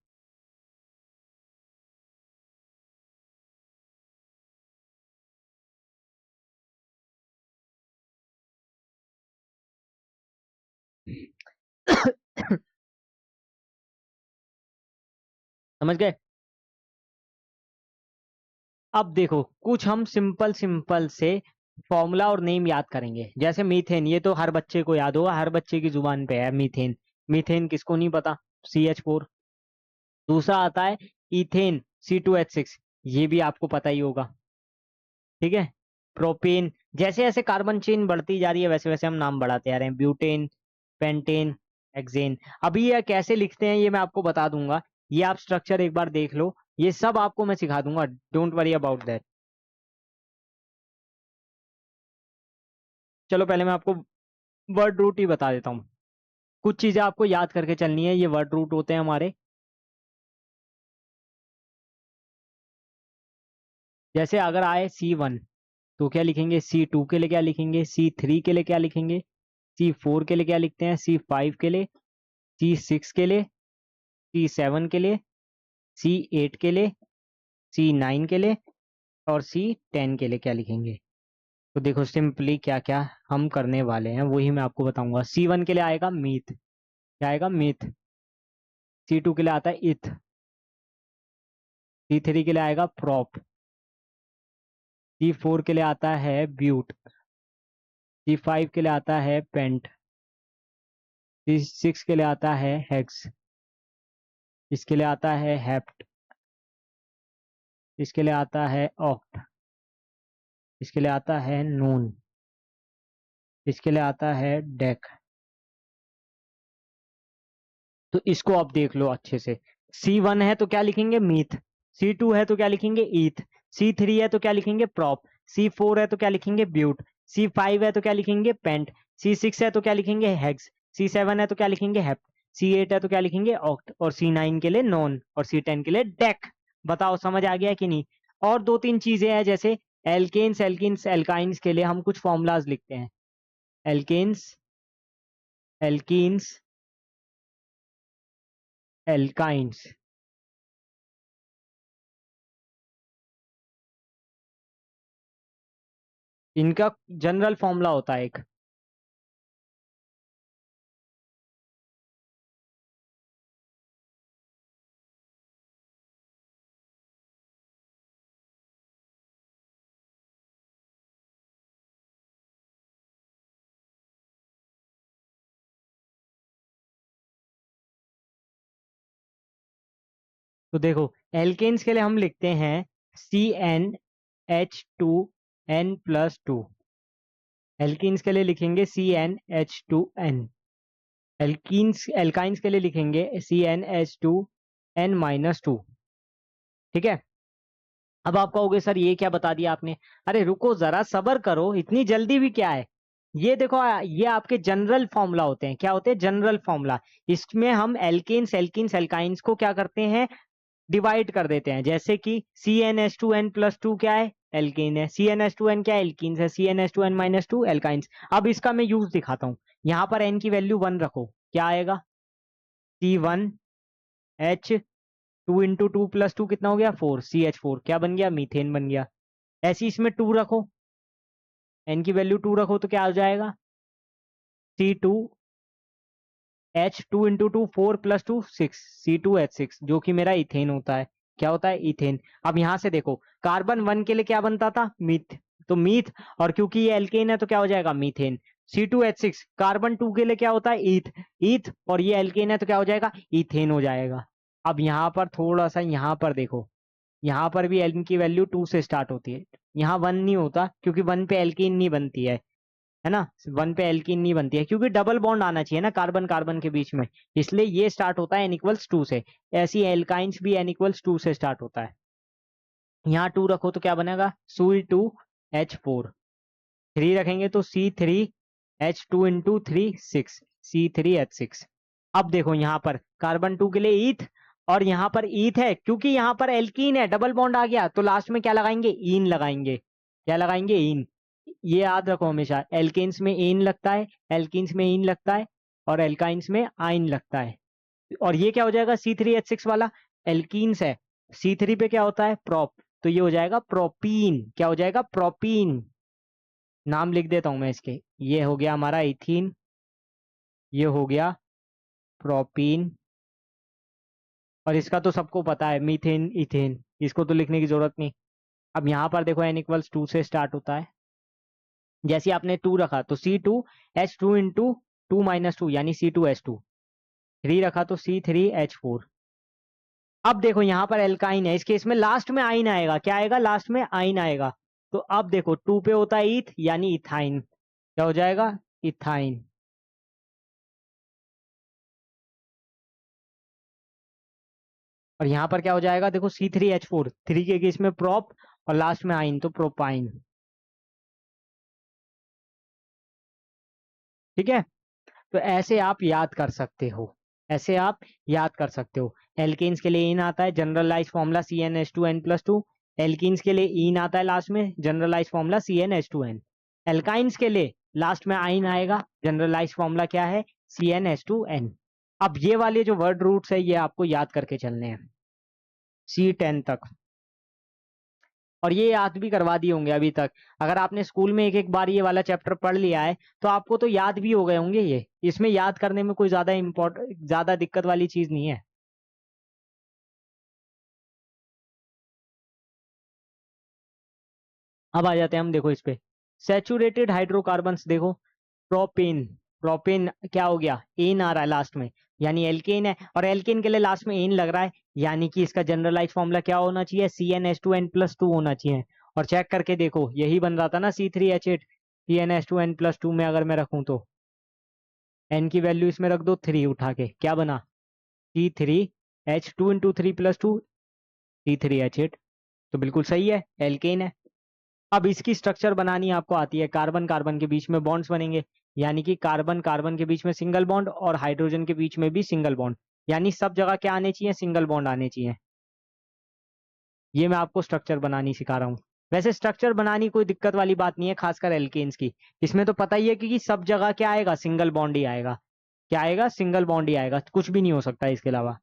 समझ गए? अब देखो कुछ हम सिंपल सिंपल से फॉर्मूला और नेम याद करेंगे। जैसे मीथेन, ये तो हर बच्चे को याद होगा, हर बच्चे की जुबान पे है मीथेन। मीथेन किसको नहीं पता? CH4। दूसरा आता है इथेन, C2H6, ये भी आपको पता ही होगा। ठीक है। प्रोपेन, जैसे जैसे कार्बन चेन बढ़ती जा रही है वैसे वैसे हम नाम बढ़ाते आ रहे हैं। Butane, pentane, hexane. अभी ये कैसे लिखते हैं ये मैं आपको बता दूंगा। ये आप स्ट्रक्चर एक बार देख लो, ये सब आपको मैं सिखा दूंगा, डोंट वरी अबाउट दैट। चलो पहले मैं आपको वर्ड रूट ही बता देता हूँ। कुछ चीजें आपको याद करके चलनी है, ये वर्ड रूट होते हैं हमारे। जैसे अगर आए C1 तो क्या लिखेंगे, C2 के लिए क्या लिखेंगे, C3 के लिए क्या लिखेंगे, C4 के लिए क्या लिखते हैं, C5 के लिए, C6 के लिए, C7 के लिए, C8 के लिए, C9 के लिए, और C10 के लिए क्या लिखेंगे। तो देखो सिंपली क्या क्या हम करने वाले हैं वही मैं आपको बताऊंगा। C1 के लिए आएगा मीथ, क्या आएगा, मीथ। C2 के लिए आता है इथ। C3 के लिए आएगा प्रॉप। C4 के लिए आता है ब्यूट। C5 के लिए आता है पेंट। C6 के लिए आता है हेक्स। इसके लिए आता है हेप्ट। इसके लिए आता है ऑक्ट। इसके लिए आता है नून। इसके लिए आता है डेक। तो इसको आप देख लो अच्छे से। C1 है तो क्या लिखेंगे, मीथ। C2 है तो क्या लिखेंगे, ईथ। C3 है तो क्या लिखेंगे, प्रॉप। C4 है तो क्या लिखेंगे, ब्यूट। C5 है तो क्या लिखेंगे, पेंट। C6 है तो क्या लिखेंगे, हेक्स। C7 है तो क्या लिखेंगे, हेप्ट। C8 है तो क्या लिखेंगे, ऑक्ट। और C9 के लिए नॉन, और C10 के लिए डेक। बताओ समझ आ गया कि नहीं? और दो तीन चीजें हैं, जैसे एल्केन्स, एल्किन्स, एल्काइंस के लिए हम कुछ फॉर्मूलाज लिखते हैं। Alkanes, alkenes, alkynes. इनका जनरल फॉर्मूला होता है एक। तो देखो एल्केन्स के लिए हम लिखते हैं CnH2n+2। एल्कीन्स के लिए लिखेंगे CnH2n। एल्काइंस के लिए लिखेंगे CnH2n-2। ठीक है। अब आप कहोगे सर ये क्या बता दिया आपने? अरे रुको जरा, सब्र करो, इतनी जल्दी भी क्या है। ये देखो, ये आपके जनरल फॉर्मूला होते हैं। क्या होते हैं, जनरल फॉर्मूला। इसमें हम एल्केन्स, एल्किन्स, एल्काइंस को क्या करते हैं, डिवाइड कर देते हैं। जैसे कि CnH2n+2 क्या है, एल्केन है। CnH2n क्या है, एल्कीन्स है। CnH2n-2 alkynes. अब इसका मैं यूज दिखाता हूं। यहां पर n की वैल्यू 1 रखो, क्या आएगा, C1H2 × 2 + 2 कितना हो गया, 4, CH4 क्या बन गया, मीथेन बन गया। ऐसे इसमें 2 रखो, n की वैल्यू 2 रखो तो क्या हो जाएगा, C2H2 × 2 4 + 2 6, C2H6, जो कि मेरा इथेन होता है। क्या होता है, इथेन। अब यहां से देखो कार्बन 1 के लिए क्या बनता था, मीथ। तो मीथ, और क्योंकि ये एल्केन है तो क्या हो जाएगा, मीथेन। C2H6 कार्बन 2 के लिए क्या होता है, ईथ। ईथ, और ये एल्केन है तो क्या हो जाएगा, इथेन हो जाएगा। अब यहाँ पर थोड़ा सा यहाँ पर देखो, यहाँ पर भी एल्किन की वैल्यू 2 से स्टार्ट होती है। यहाँ 1 नहीं होता क्योंकि 1 पे एल्कीन नहीं बनती है ना। 1 पे एल्कीन नहीं बनती है क्योंकि डबल बॉन्ड आना चाहिए ना कार्बन कार्बन के बीच में। इसलिए ये स्टार्ट होता है n=2 से। ऐसी एल्काइंस भी n=2 से स्टार्ट होता है। यहाँ 2 रखो तो क्या बनेगा, Cu2H4। 3 रखेंगे तो C3H2 × 3 6, C3H6। अब देखो यहाँ पर कार्बन 2 के लिए ईथ, और यहाँ पर ईथ है क्योंकि यहाँ पर एल्कीन है, डबल बॉन्ड आ गया तो लास्ट में क्या लगाएंगे, ईन लगाएंगे। क्या लगाएंगे, ईन। ये याद रखो हमेशा, एल्केन्स में ईन लगता है, एल्कीन्स में ईन लगता है। और एल्काइंस में आइन लगता है। और ये क्या हो जाएगा, C3H6 वाला एल्कीन्स है, C3 पे क्या होता है, प्रोप, तो ये हो जाएगा प्रोपीन। क्या हो जाएगा, प्रोपीन। नाम लिख देता हूं मैं इसके, ये हो गया हमारा इथीन, ये हो गया प्रोपीन। और इसका तो सबको पता है, मीथेन, इथेन, इसको तो लिखने की जरूरत नहीं। अब यहाँ पर देखो N=2 से स्टार्ट होता है, जैसे आपने 2 रखा तो C2H2 इंटू 2 - 2 यानी C2H2, 3 रखा तो C3H4। अब देखो यहाँ पर एल्काइन है, इस केस में लास्ट में आइन आएगा, क्या आएगा, लास्ट में आइन आएगा। तो अब देखो 2 पे होता है ईथ यानी इथाइन, क्या हो जाएगा, इथाइन। और यहाँ पर क्या हो जाएगा, देखो C3H4, 3 के केस में प्रोप और लास्ट में आइन तो प्रोपाइन। ठीक है, तो ऐसे आप याद कर सकते हो, ऐसे आप याद कर सकते हो। एल्केन्स के लिए इन आता है, जनरलाइज फॉर्मूला CnH2n+2। एल्कीन्स के लिए इन आता है लास्ट में, जनरलाइज फॉर्मूला CnH2n। एल्काइंस के लिए लास्ट में आइन आएगा, जनरलाइज फॉर्मूला क्या है, CnH2n। अब ये वाले जो वर्ड रूट्स है ये आपको याद करके चलने हैं C10 तक, और ये याद भी करवा दिए होंगे अभी तक। अगर आपने स्कूल में एक एक बार ये वाला चैप्टर पढ़ लिया है तो आपको तो याद भी हो गए होंगे ये, इसमें याद करने में कोई ज्यादा दिक्कत वाली चीज नहीं है। अब आ जाते हैं हम, देखो इस पे सैचुरेटेड हाइड्रोकार्बन्स, देखो प्रोपेन, प्रोपेन क्या हो गया, एन आ रहा है लास्ट में, यानी एल्केन है, और एल्केन के लिए लास्ट में एन लग रहा है, यानी कि इसका जनरलाइज फॉर्मूला क्या होना चाहिए, CnH2n+2 होना चाहिए। और चेक करके देखो यही बन रहा था ना C3H8, CnH2n+2 में अगर मैं रखूं तो एन की वैल्यू इसमें रख दो 3 उठा के, क्या बना, C3H2 इंटू 3+2, C3H8, तो बिल्कुल सही है, एल्केन है। अब इसकी स्ट्रक्चर बनानी आपको आती है, कार्बन कार्बन के बीच में बॉन्ड्स बनेंगे, यानी कि कार्बन कार्बन के बीच में सिंगल बॉन्ड और हाइड्रोजन के बीच में भी सिंगल बॉन्ड, यानी सब जगह क्या आने चाहिए, सिंगल बॉन्ड आने चाहिए। ये मैं आपको स्ट्रक्चर बनानी सिखा रहा हूँ। वैसे स्ट्रक्चर बनानी कोई दिक्कत वाली बात नहीं है, खासकर एल्केन्स की, इसमें तो पता ही है कि सब जगह क्या आएगा, सिंगल बॉन्ड ही आएगा। क्या आएगा, सिंगल बॉन्ड ही आएगा, कुछ भी नहीं हो सकता इसके अलावा।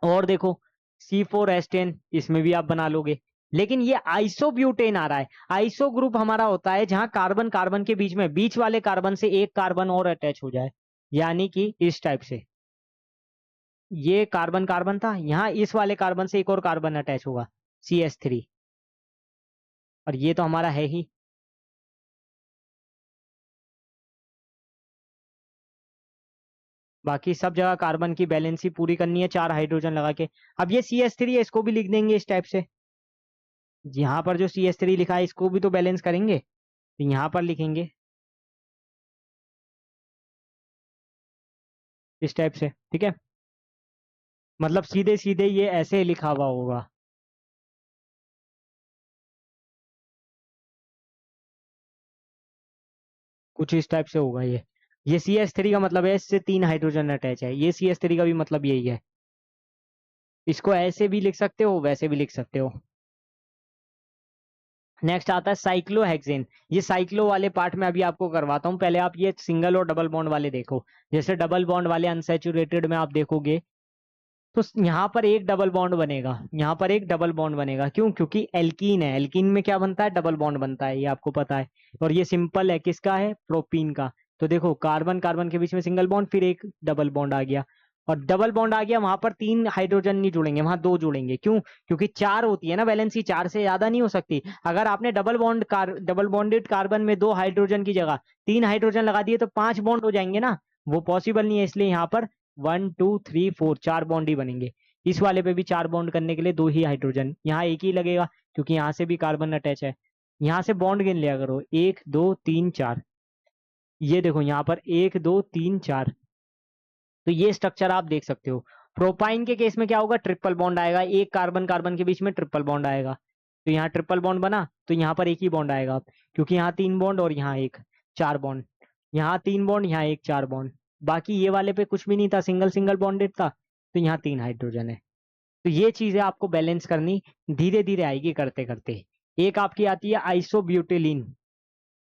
और देखो C4H10, इसमें भी आप बना लोगे, लेकिन ये आइसोब्यूटेन आ रहा है। आइसो ग्रुप हमारा होता है जहां कार्बन कार्बन के बीच में, बीच वाले कार्बन से एक कार्बन और अटैच हो जाए, यानी कि इस टाइप से, ये कार्बन कार्बन था, यहाँ इस वाले कार्बन से एक और कार्बन अटैच होगा, CH3, और ये तो हमारा है ही। बाकी सब जगह कार्बन की बैलेंसी पूरी करनी है 4 हाइड्रोजन लगा के। अब ये CH3 है, इसको भी लिख देंगे इस टाइप से, यहाँ पर जो CH3 लिखा है इसको भी तो बैलेंस करेंगे, तो यहाँ पर लिखेंगे इस टाइप से, ठीक है, मतलब सीधे सीधे ये ऐसे लिखा हुआ होगा, कुछ इस टाइप से होगा ये CH3 का मतलब है इससे 3 हाइड्रोजन अटैच है, ये CH3 का भी मतलब यही है। इसको ऐसे भी लिख सकते हो, वैसे भी लिख सकते हो। नेक्स्ट आता है साइक्लोहेक्सेन। ये साइक्लो वाले पार्ट में अभी आपको करवाता हूँ, पहले आप ये सिंगल और डबल बॉन्ड वाले देखो। जैसे डबल बॉन्ड वाले अनसैचुरेटेड में आप देखोगे तो यहाँ पर एक डबल बॉन्ड बनेगा, यहाँ पर एक डबल बॉन्ड बनेगा, क्यों, क्योंकि एल्कीन है, एल्कीन में क्या बनता है, डबल बॉन्ड बनता है, ये आपको पता है। और ये सिंपल है, किसका है, प्रोपीन का। तो देखो कार्बन कार्बन के बीच में सिंगल बॉन्ड, फिर एक डबल बॉन्ड आ गया, और डबल बॉन्ड आ गया, वहां पर 3 हाइड्रोजन नहीं जुड़ेंगे, वहां 2 जुड़ेंगे, क्यों, क्योंकि 4 होती है ना वैलेंसी, 4 से ज्यादा नहीं हो सकती। अगर आपने डबल बॉन्डेड कार्बन में 2 हाइड्रोजन की जगह 3 हाइड्रोजन लगा दिए तो 5 बॉन्ड हो जाएंगे ना, वो पॉसिबल नहीं है, इसलिए यहाँ पर 1 2 3 4 4 बॉन्ड ही बनेंगे। इस वाले पे भी 4 बॉन्ड करने के लिए 2 ही हाइड्रोजन, यहाँ एक ही लगेगा क्योंकि यहाँ से भी कार्बन अटैच है। यहाँ से बॉन्ड गिन लिया करो, 1 2 3 4, ये देखो यहाँ पर 1 2 3 4, तो ये स्ट्रक्चर आप देख सकते हो। प्रोपाइन के केस में क्या होगा, ट्रिपल बॉन्ड आएगा, एक कार्बन कार्बन के बीच में ट्रिपल बॉन्ड आएगा, तो यहाँ ट्रिपल बॉन्ड बना तो यहाँ पर एक ही बॉन्ड आएगा, क्योंकि यहाँ 3 बॉन्ड और यहाँ एक, 4 बॉन्ड, यहाँ 3 बॉन्ड, यहाँ एक, 4 बॉन्ड। बाकी ये वाले पे कुछ भी नहीं था, सिंगल सिंगल बॉन्डेड था, तो यहाँ 3 हाइड्रोजन है। तो ये चीजें आपको बैलेंस करनी धीरे धीरे आएगी करते करते। एक आपकी आती है आइसोब्यूटिलीन,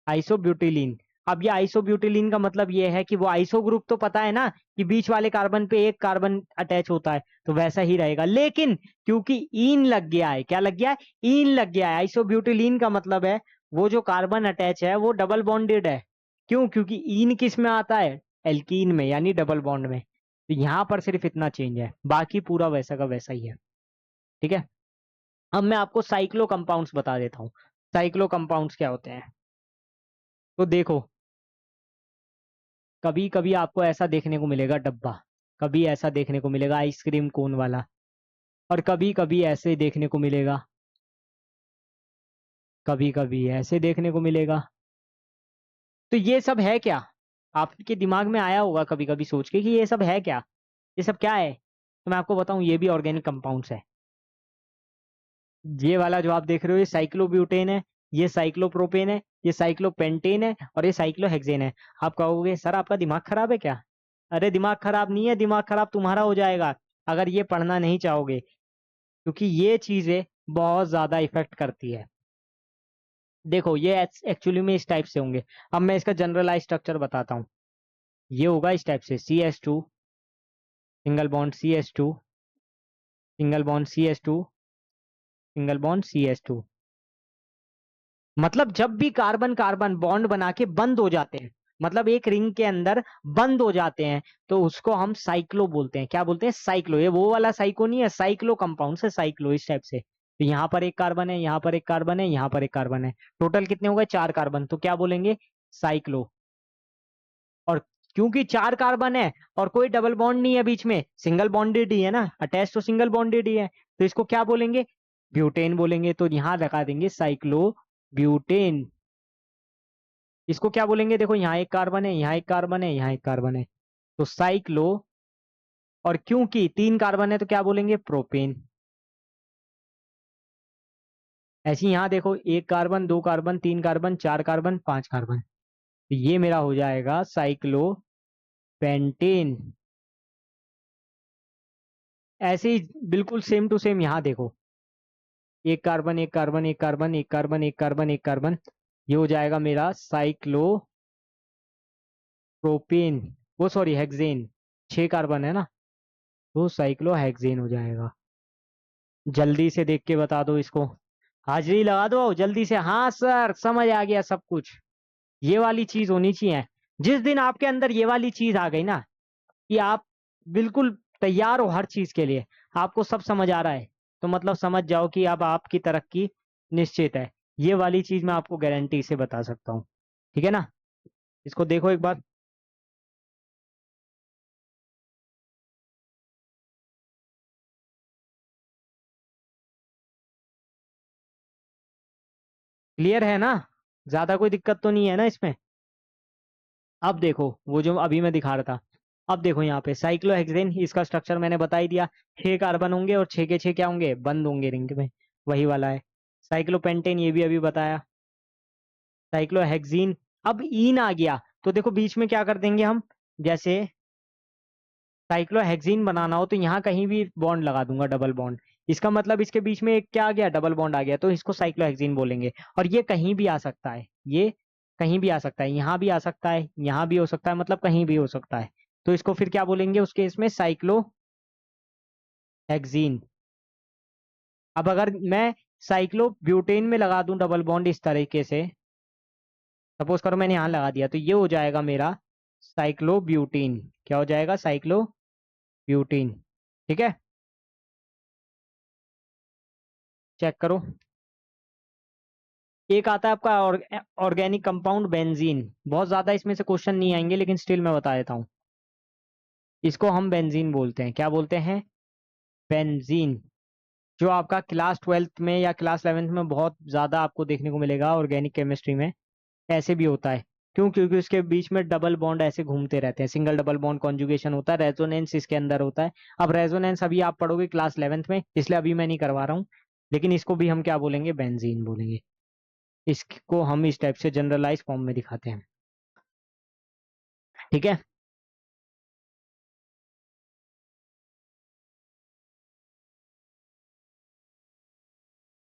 आइसोब्यूटिलीन। अब ये आइसोब्यूटिलीन का मतलब ये है कि वो आइसो ग्रुप तो पता है ना कि बीच वाले कार्बन पे एक कार्बन अटैच होता है, तो वैसा ही रहेगा, लेकिन क्योंकि ईन लग गया है, क्या लग गया है, ईन लग गया है। आइसोब्यूटिलीन का मतलब है वो जो कार्बन अटैच है वो डबल बॉन्डेड है। क्यों? क्योंकि ईन किस में आता है, एल्कीन में, यानी डबल बॉन्ड में। तो यहां पर सिर्फ इतना चेंज है, बाकी पूरा वैसा का वैसा ही है। ठीक है, अब मैं आपको साइक्लो कंपाउंड्स बता देता हूँ। साइक्लो कंपाउंड्स क्या होते हैं, तो देखो, कभी कभी आपको ऐसा देखने को मिलेगा डब्बा, कभी ऐसा देखने को मिलेगा आइसक्रीम कोन वाला, और कभी कभी ऐसे देखने को मिलेगा, कभी कभी ऐसे देखने को मिलेगा। तो ये सब है क्या? आपके दिमाग में आया होगा कभी कभी सोच के कि ये सब है क्या, ये सब क्या है? तो मैं आपको बताऊं, ये भी ऑर्गेनिक कंपाउंड्स है। ये वाला जो आप देख रहे हो ये साइक्लोब्यूटेन है, ये साइक्लोप्रोपेन है, ये साइक्लोपेंटेन है, और ये साइक्लोहेक्सेन है। आप कहोगे सर आपका दिमाग खराब है क्या? अरे दिमाग खराब नहीं है, दिमाग खराब तुम्हारा हो जाएगा अगर ये पढ़ना नहीं चाहोगे, क्योंकि ये चीजें बहुत ज्यादा इफेक्ट करती है। देखो ये एक्चुअली में इस टाइप से होंगे। अब मैं इसका जनरलाइज स्ट्रक्चर बताता हूँ। ये होगा इस टाइप से, CH2 single bond CH2 single bond CH2 single bond CH2। मतलब जब भी कार्बन कार्बन बॉन्ड बना के बंद हो जाते हैं, मतलब एक रिंग के अंदर बंद हो जाते हैं, तो उसको हम साइक्लो बोलते हैं। क्या बोलते हैं? साइक्लो। ये वो वाला साइको नहीं है, साइक्लो कंपाउंड से साइक्लो, इस टाइप से। तो यहाँ पर एक कार्बन है, यहाँ पर एक कार्बन है, यहाँ पर एक कार्बन है, टोटल कितने हो गए? 4 कार्बन, तो क्या बोलेंगे? साइक्लो। और क्योंकि 4 कार्बन है और कोई डबल बॉन्ड नहीं है बीच में, सिंगल बॉन्डेड ही है ना, अटैच तो सिंगल बॉन्डेड ही है, तो इसको क्या बोलेंगे? ब्यूटेन बोलेंगे। तो यहां लगा देंगे साइक्लो ब्यूटेन। इसको क्या बोलेंगे? देखो यहाँ एक कार्बन है, यहाँ एक कार्बन है, यहाँ एक कार्बन है, तो साइक्लो। और क्योंकि 3 कार्बन है तो क्या बोलेंगे? प्रोपेन। ऐसे ही यहाँ देखो, एक carbon, 2 carbon, 3 carbon, 4 carbon, 5 carbon, तो ये मेरा हो जाएगा साइक्लो पेंटेन। ऐसे ही बिल्कुल सेम टू सेम यहाँ देखो, एक कार्बन, एक कार्बन, एक कार्बन, एक कार्बन, एक कार्बन, एक कार्बन, ये हो जाएगा मेरा साइक्लो प्रोपेन, वो सॉरी हेक्सेन। 6 कार्बन है ना, तो साइक्लो हेक्सेन हो जाएगा। जल्दी से देख के बता दो इसको, हाजिरी लगा दो जल्दी से। हाँ सर समझ आ गया सब कुछ। ये वाली चीज होनी चाहिए। जिस दिन आपके अंदर ये वाली चीज आ गई ना कि आप बिल्कुल तैयार हो हर चीज के लिए, आपको सब समझ आ रहा है, तो मतलब समझ जाओ कि अब आपकी तरक्की निश्चित है। ये वाली चीज मैं आपको गारंटी से बता सकता हूँ। ठीक है ना? इसको देखो एक बार। क्लियर है ना? ज्यादा कोई दिक्कत तो नहीं है ना इसमें? अब देखो वो जो अभी मैं दिखा रहा था, अब देखो यहाँ पे साइक्लोहेक्सेन, इसका स्ट्रक्चर मैंने बता ही दिया। 6 कार्बन होंगे और 6 के 6 क्या होंगे? बंद होंगे रिंग में, वही वाला है। साइक्लोपेंटेन ये भी अभी बताया। साइक्लोहेक्सीन, अब ईन आ गया तो देखो बीच में क्या कर देंगे हम, जैसे साइक्लोहेक्सीन बनाना हो तो यहाँ कहीं भी बॉन्ड लगा दूंगा, डबल बॉन्ड। इसका मतलब इसके बीच में एक क्या आ गया? डबल बॉन्ड आ गया, तो इसको साइक्लोहेक्सीन बोलेंगे। और ये कहीं भी आ सकता है, ये कहीं भी आ सकता है, यहाँ भी आ सकता है, यहाँ भी हो सकता है, मतलब कहीं भी हो सकता है। तो इसको फिर क्या बोलेंगे उसके इसमें? साइक्लोहेक्सीन। अब अगर मैं साइक्लोब्यूटेन में लगा दूं डबल बॉन्ड इस तरीके से, सपोज करो मैंने यहाँ लगा दिया, तो ये हो जाएगा मेरा साइक्लोब्यूटीन। क्या हो जाएगा? साइक्लोब्यूटीन। ठीक है, चेक करो। एक आता है आपका ऑर्गेनिक कंपाउंड बेंजीन। बहुत ज्यादा इसमें से क्वेश्चन नहीं आएंगे, लेकिन स्टिल मैं बता देता हूँ। इसको हम बेंजीन बोलते हैं। क्या बोलते हैं? बेंजीन। जो आपका क्लास 12th में या क्लास 11th में बहुत ज्यादा आपको देखने को मिलेगा ऑर्गेनिक केमिस्ट्री में। ऐसे भी होता है। क्यों? क्योंकि उसके बीच में डबल बॉन्ड ऐसे घूमते रहते हैं, सिंगल डबल बॉन्ड कॉन्जुगेशन होता है, रेजोनेंस इसके अंदर होता है। अब रेजोनेंस अभी आप पढ़ोगे क्लास 11th में, इसलिए अभी मैं नहीं करवा रहा हूँ। लेकिन इसको भी हम क्या बोलेंगे? बेंजीन बोलेंगे। इसको हम इस टाइप से जनरलाइज फॉर्म में दिखाते हैं। ठीक है।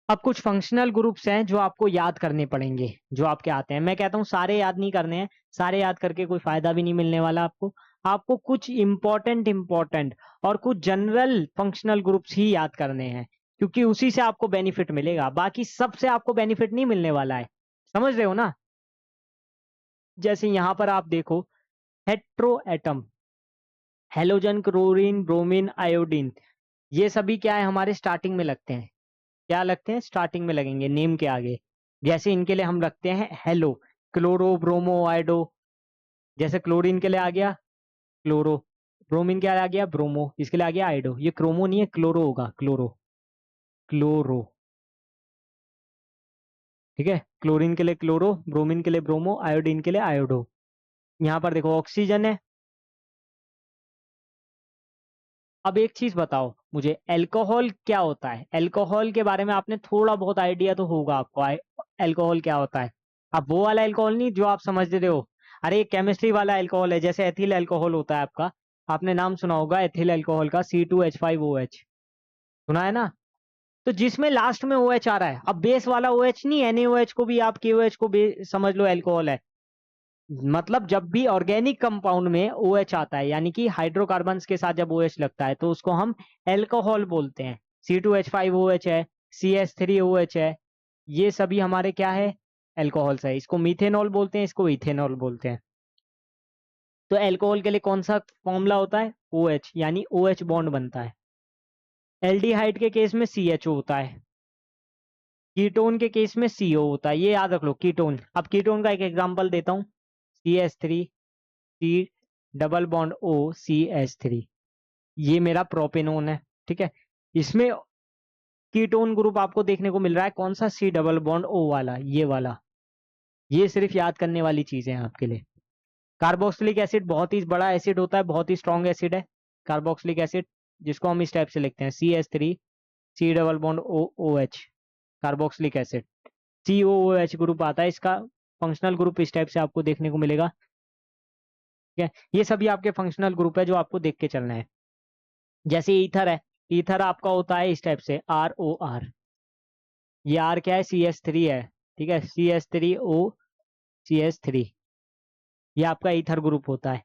अब कुछ फंक्शनल ग्रुप्स हैं जो आपको याद करने पड़ेंगे, जो आपके आते हैं। मैं कहता हूँ सारे याद नहीं करने हैं, सारे याद करके कोई फायदा भी नहीं मिलने वाला आपको। आपको कुछ इंपॉर्टेंट और कुछ जनरल फंक्शनल ग्रुप्स ही याद करने हैं, क्योंकि उसी से आपको बेनिफिट मिलेगा, बाकी सबसे आपको बेनिफिट नहीं मिलने वाला है। समझ रहे हो ना? जैसे यहां पर आप देखो, hetero atom, halogen, chlorine, bromine, iodine, ये सभी क्या है, हमारे स्टार्टिंग में लगते हैं। क्या लगते हैं? स्टार्टिंग में लगेंगे नेम के आगे। जैसे इनके लिए हम रखते हैं हेलो, क्लोरो, ब्रोमो, आयोडो। जैसे क्लोरीन के लिए आ गया क्लोरो, ब्रोमीन के लिए आ गया ब्रोमो, इसके लिए आ गया आयोडो। ये क्रोमो नहीं है, क्लोरो होगा, क्लोरो, क्लोरो। ठीक है, क्लोरीन के लिए क्लोरो, ब्रोमीन के लिए ब्रोमो, आयोडीन के लिए आयोडो। यहाँ पर देखो ऑक्सीजन है। अब एक चीज बताओ मुझे, अल्कोहल क्या होता है? अल्कोहल के बारे में आपने थोड़ा बहुत आइडिया तो होगा आपको, अल्कोहल क्या होता है। अब वो वाला अल्कोहल नहीं जो आप समझ रहे हो, अरे ये केमिस्ट्री वाला अल्कोहल है। जैसे एथिल अल्कोहल होता है आपका, आपने नाम सुना होगा एथिल अल्कोहल का, C2H5OH, सुना है ना? तो जिसमें लास्ट में OH आ रहा है, अब बेस वाला OH नहीं, NaOH को भी आप KOH को समझ लो अल्कोहल है। मतलब जब भी ऑर्गेनिक कंपाउंड में OH आता है, यानी कि हाइड्रोकार्बन्स के साथ जब OH लगता है, तो उसको हम एल्कोहल बोलते हैं। C2H5OH है, CH3OH है, ये सभी हमारे क्या है? एल्कोहल्स है। इसको मीथेनॉल बोलते हैं, इसको इथेनॉल बोलते हैं। तो एल्कोहल के लिए कौन सा फॉर्मूला होता है? OH, यानी OH बॉन्ड बनता है। एल्डिहाइड के केस में CHO होता है। कीटोन के केस में CO होता है। ये याद रख लो, कीटोन। अब कीटोन का एक एग्जांपल देता हूँ, CH3, C double bond OCH3, ये मेरा प्रोपेनोन है। ठीक है, इसमें कीटोन ग्रुप आपको देखने को मिल रहा है कौन सा? C डबल बॉन्ड O वाला, ये वाला। ये सिर्फ याद करने वाली चीजें हैं आपके लिए। कार्बोक्सिलिक एसिड बहुत ही बड़ा एसिड होता है, बहुत ही स्ट्रॉन्ग एसिड है कार्बोक्सिलिक एसिड, जिसको हम इस टाइप से लिखते हैं, CH3, C double bond OOH, carboxylic acid. COOH group आता है इसका, फंक्शनल ग्रुप इस टाइप से आपको देखने को मिलेगा। ठीक है, ये सभी आपके फंक्शनल ग्रुप है जो आपको देख के चलना है। जैसे ईथर है, ईथर आपका होता है इस टाइप से, ROR। ये R क्या है? CH3 है। ठीक है, CH3O CH3, ये आपका ईथर ग्रुप होता है,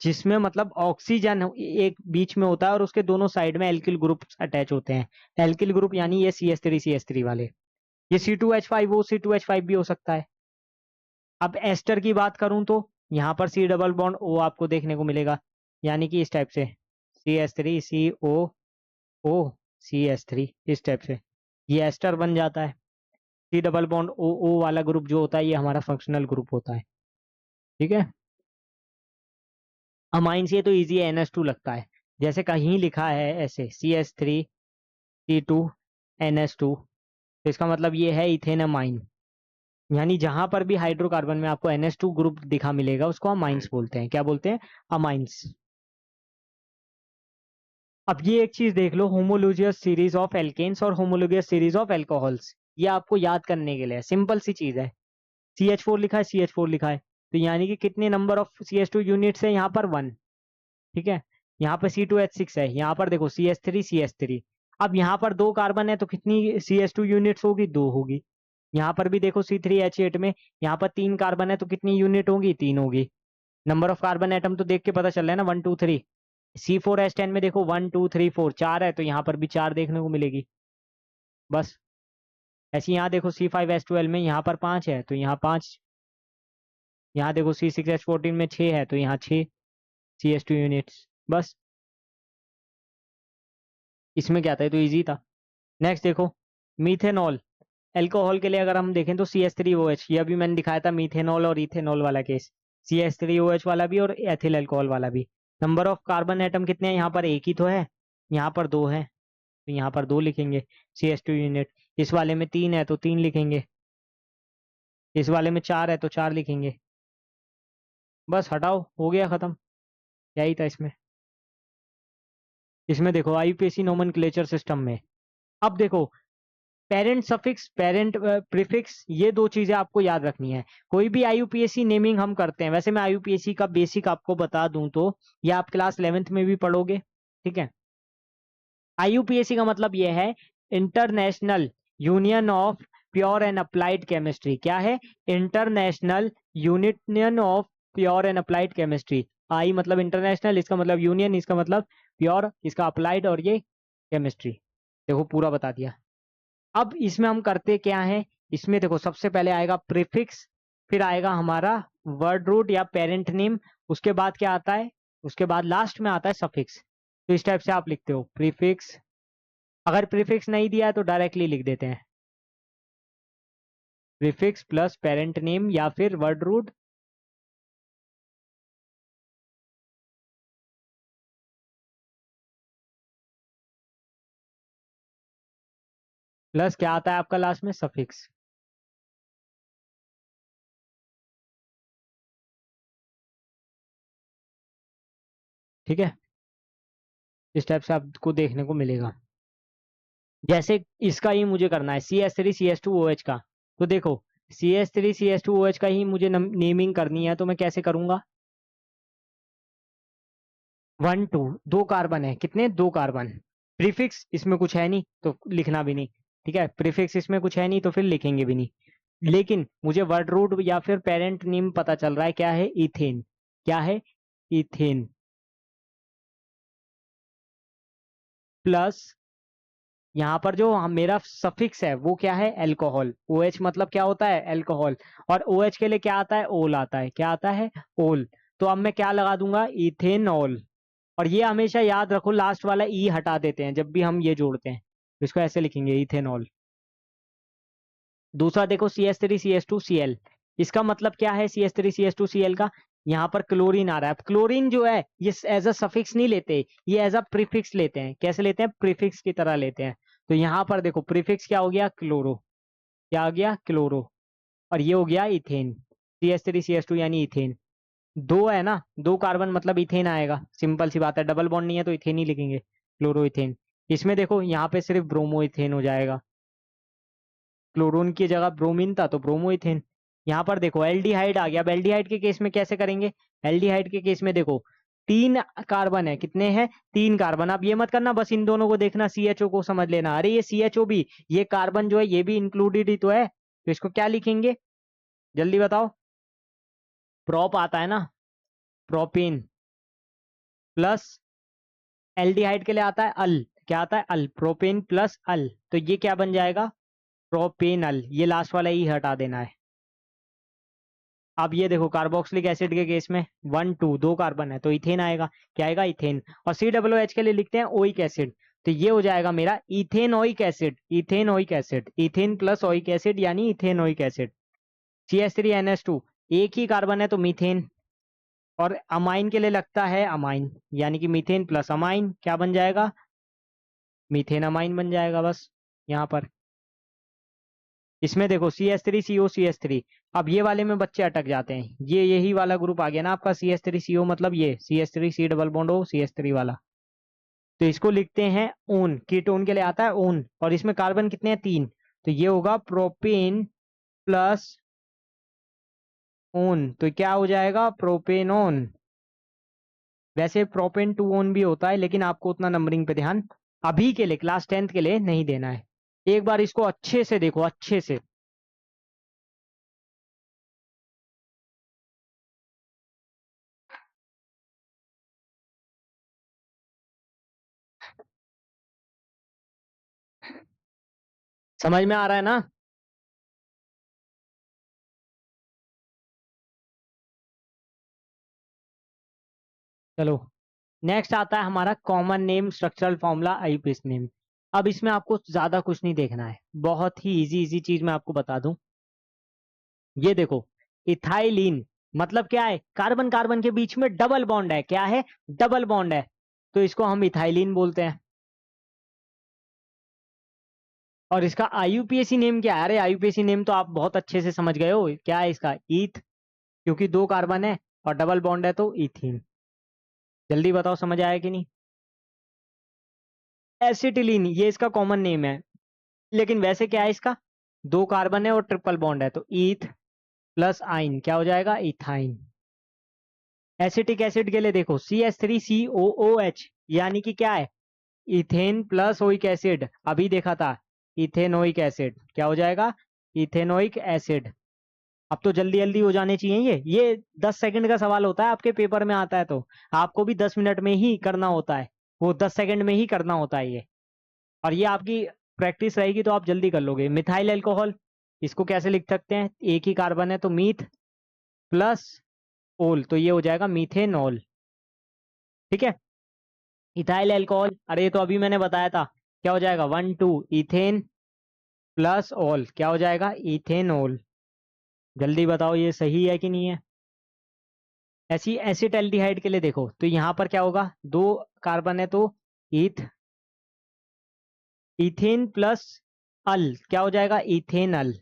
जिसमें मतलब ऑक्सीजन एक बीच में होता है और उसके दोनों साइड में एल्किल ग्रुप अटैच होते हैं। एल्किल ग्रुप यानी ये CH3 वाले। ये C2H5O C2H5 भी हो सकता है। अब एस्टर की बात करूं तो यहाँ पर C डबल बॉन्ड O आपको देखने को मिलेगा, यानी कि इस टाइप से, CH3COO इस टाइप से ये एस्टर बन जाता है। C डबल बॉन्ड O वाला ग्रुप जो होता है, ये हमारा फंक्शनल ग्रुप होता है। ठीक है, अमाइंस ये तो इजी है, NH2 लगता है। जैसे कहीं लिखा है ऐसे CH3C2NH2, तो इसका मतलब ये है इथेनमाइन। यानी जहां पर भी हाइड्रोकार्बन में आपको NH2 ग्रुप दिखा मिलेगा, उसको हम माइंस बोलते हैं। क्या बोलते हैं? अमाइंस। अब ये एक चीज देख लो, होमोलोजियस सीरीज ऑफ एल्केन्स और होमोलोजियस सीरीज ऑफ एल्कोहल्स, ये आपको याद करने के लिए सिंपल सी चीज है। CH4 लिखा है, CH4 लिखा है, तो यानी कि कितने नंबर ऑफ CH2 यूनिट्स है यहाँ पर? 1। ठीक है, यहाँ पर C2H6 है, यहाँ पर देखो CH3 अब यहाँ पर 2 कार्बन है, तो कितनी CH2 यूनिट्स होगी? 2 होगी। यहाँ पर भी देखो C3H8 में, यहाँ पर 3 कार्बन है, तो कितनी यूनिट होगी? 3 होगी। नंबर ऑफ कार्बन एटम तो देख के पता चल रहा है ना, 1 2 3। C4H10 में देखो 1 2 3 4, 4 है, तो यहाँ पर भी 4 देखने को मिलेगी। बस ऐसे यहाँ देखो C5H12 में, यहाँ पर 5 है, तो यहाँ 5। यहाँ देखो C6H14 में 6 है, तो यहाँ 6 CH2 यूनिट्स। बस इसमें क्या था, ये तो इजी था। नेक्स्ट देखो, मीथेनॉल। अल्कोहल के लिए अगर हम देखें तो CH3OH, ये अभी मैंने दिखाया था मीथेनॉल और इथेनॉल वाला केस, CH3OH वाला भी और एथिल अल्कोहल वाला भी। नंबर ऑफ कार्बन एटम कितने हैं? यहाँ पर एक ही तो है, यहाँ पर 2 है, तो यहाँ पर 2 लिखेंगे CH2 यूनिट। इस वाले में 3 है, तो 3 लिखेंगे। इस वाले में 4 है, तो 4 लिखेंगे। बस हटाओ, हो गया खत्म। यही था इसमें। इसमें देखो IUPAC नोमेनक्लेचर सिस्टम में, अब देखो पेरेंट सफिक्स, पेरेंट प्रीफिक्स, ये 2 चीजें आपको याद रखनी है। कोई भी IUPAC नेमिंग हम करते हैं, वैसे मैं IUPAC का बेसिक आपको बता दूं तो ये आप क्लास 11th में भी पढ़ोगे। ठीक है, IUPAC का मतलब ये है international union of pure and applied chemistry. क्या है? International union of pure and applied chemistry. I मतलब इंटरनेशनल, इसका मतलब यूनियन, इसका मतलब प्योर, इसका अप्लाइड, और ये केमिस्ट्री। देखो पूरा बता दिया। अब इसमें हम करते क्या है, इसमें देखो सबसे पहले आएगा प्रीफिक्स, फिर आएगा हमारा वर्ड रूट या पेरेंट नेम, उसके बाद क्या आता है, उसके बाद लास्ट में आता है सफिक्स। तो इस टाइप से आप लिखते हो प्रीफिक्स। अगर प्रीफिक्स नहीं दिया है तो डायरेक्टली लिख देते हैं प्रीफिक्स प्लस पेरेंट नेम या फिर वर्ड रूट प्लस क्या आता है आपका लास्ट में, सफिक्स। ठीक है, इस टाइप से आपको देखने को मिलेगा। जैसे इसका ही मुझे करना है CH3CH2OH का, तो देखो CH3CH2OH का ही मुझे नेमिंग करनी है, तो मैं कैसे करूंगा, 1 2 दो कार्बन है, कितने, 2 कार्बन। प्रीफिक्स इसमें कुछ है नहीं तो लिखना भी नहीं, ठीक है, प्रीफिक्स इसमें कुछ है नहीं तो फिर लिखेंगे भी नहीं। लेकिन मुझे वर्ड रूट या फिर पेरेंट नेम पता चल रहा है, क्या है, इथेन। क्या है, इथेन। प्लस यहाँ पर जो मेरा सफिक्स है वो क्या है, एल्कोहल। OH मतलब क्या होता है, एल्कोहल। और OH के लिए क्या आता है, ओल आता है। क्या आता है, ओल। तो अब मैं क्या लगा दूंगा, इथेनॉल। और ये हमेशा याद रखो, लास्ट वाला ई हटा देते हैं जब भी हम ये जोड़ते हैं, तो इसको ऐसे लिखेंगे, इथेनॉल। दूसरा देखो CH3CH2Cl, इसका मतलब क्या है CH3CH2Cl का, यहाँ पर क्लोरीन आ रहा है। अब क्लोरीन जो है ये एज अ सफिक्स नहीं लेते, ये एज अ प्रीफिक्स लेते हैं। कैसे लेते हैं, प्रीफिक्स की तरह लेते हैं। तो यहाँ पर देखो प्रीफिक्स क्या हो गया, क्लोरो। क्या हो गया, क्लोरो। और ये हो गया इथेन, CH3CH2 यानी इथेन। दो है ना, 2 कार्बन मतलब इथेन आएगा, सिंपल सी बात है, डबल बॉन्ड नहीं है तो इथेन ही लिखेंगे, क्लोरो इथेन। इसमें देखो यहाँ पे सिर्फ ब्रोमो इथेन हो जाएगा, क्लोरोन की जगह ब्रोमीन था तो ब्रोमो इथेन। यहाँ पर देखो एल्डिहाइड आ गया। अब एल्डिहाइड के केस में कैसे करेंगे, एल्डिहाइड के केस में देखो 3 कार्बन है, कितने हैं, 3 कार्बन। अब ये मत करना बस इन दोनों को देखना, CHO को समझ लेना, अरे ये CHO भी, ये कार्बन जो है ये भी इंक्लूडेड ही तो है, तो इसको क्या लिखेंगे, जल्दी बताओ। प्रोप आता है ना, प्रोपेन, प्लस एल्डिहाइड के लिए आता है अल। क्या आता है, अल, प्रोपेन प्लस अल, तो ये क्या बन जाएगा, प्रोपेनल। ये लास्ट वाला ही हटा देना है। अब ये देखो कार्बोक्सिलिक एसिड के केस में 1 2 दो कार्बन है तो इथेन आएगा। क्या आएगा, इथेन। और COOH के लिए लिखते हैं ओइक एसिड, तो ये हो जाएगा मेरा ethanoic acid. Ethanoic acid, ethane plus oic acid यानी इथेनोइक एसिड। CH3NH2, एक ही कार्बन है तो मीथेन। और अमाइन के लिए लगता है अमाइन, यानी कि मीथेन प्लस अमाइन क्या बन जाएगा, मीथेन अमाइन बन जाएगा बस। यहाँ पर इसमें देखो CH3CO CH3, अब ये वाले में बच्चे अटक जाते हैं, ये यही वाला ग्रुप आ गया ना आपका CH3CO, मतलब ये CH3C double bond O CH3 वाला। तो इसको लिखते हैं ओन, कीटोन के लिए आता है ओन, और इसमें कार्बन कितने हैं, 3, तो ये होगा प्रोपेन प्लस ओन, तो क्या हो जाएगा, प्रोपेनोन। वैसे प्रोपेन टू ओन भी होता है, लेकिन आपको उतना नंबरिंग पे ध्यान अभी के लिए क्लास 10th के लिए नहीं देना है। एक बार इसको अच्छे से देखो, अच्छे से। समझ में आ रहा है ना। चलो नेक्स्ट आता है हमारा common name structural formula IUPAC name. अब इसमें आपको ज्यादा कुछ नहीं देखना है, बहुत ही इजी इजी चीज मैं आपको बता दूं। ये देखो इथाइलिन मतलब क्या है, कार्बन कार्बन के बीच में डबल बॉन्ड है। क्या है, डबल बॉन्ड है, तो इसको हम इथाइलिन बोलते हैं। और इसका आईयूपीएसी नेम क्या है, अरे आईयूपीएसी नेम तो आप बहुत अच्छे से समझ गए हो, क्या है इसका, ईथ, क्योंकि 2 कार्बन है और डबल बॉन्ड है तो इथीन। जल्दी बताओ समझ आया कि नहीं। एसिटिलीन ये इसका कॉमन नेम है, लेकिन वैसे क्या है इसका, 2 कार्बन है और ट्रिपल बॉन्ड है तो ईथ प्लस आइन क्या हो जाएगा, इथाइन। एसिटिक एसिड के लिए देखो CH3COOH, यानी कि क्या है, इथेन प्लस ओइक एसिड, अभी देखा था। Ethanoic acid. क्या हो जाएगा? Ethanoic acid. अब तो जल्दी जल्दी हो जाने चाहिए ये 10 सेकंड का सवाल होता है, आपके पेपर में आता है तो आपको भी 10 मिनट में ही करना होता है, वो 10 सेकंड में ही करना होता है ये। और ये आपकी प्रैक्टिस रहेगी तो आप जल्दी कर लोगे। मिथाइल अल्कोहल, इसको कैसे लिख सकते हैं? एक ही कार्बन है तो मीथ प्लस ओल, तो ये हो जाएगा मीथेनॉल। ठीक है। इथाइल अल्कोहल, अरे ये तो अभी मैंने बताया था, क्या हो जाएगा? 1 2 इथेन प्लस ऑल, क्या हो जाएगा? इथेनॉल। जल्दी बताओ ये सही है कि नहीं है? ऐसी एसिटाल्डिहाइड के लिए देखो तो यहाँ पर क्या होगा? 2 कार्बन है तो ईथ, इथेन प्लस अल, क्या हो जाएगा? इथेनल।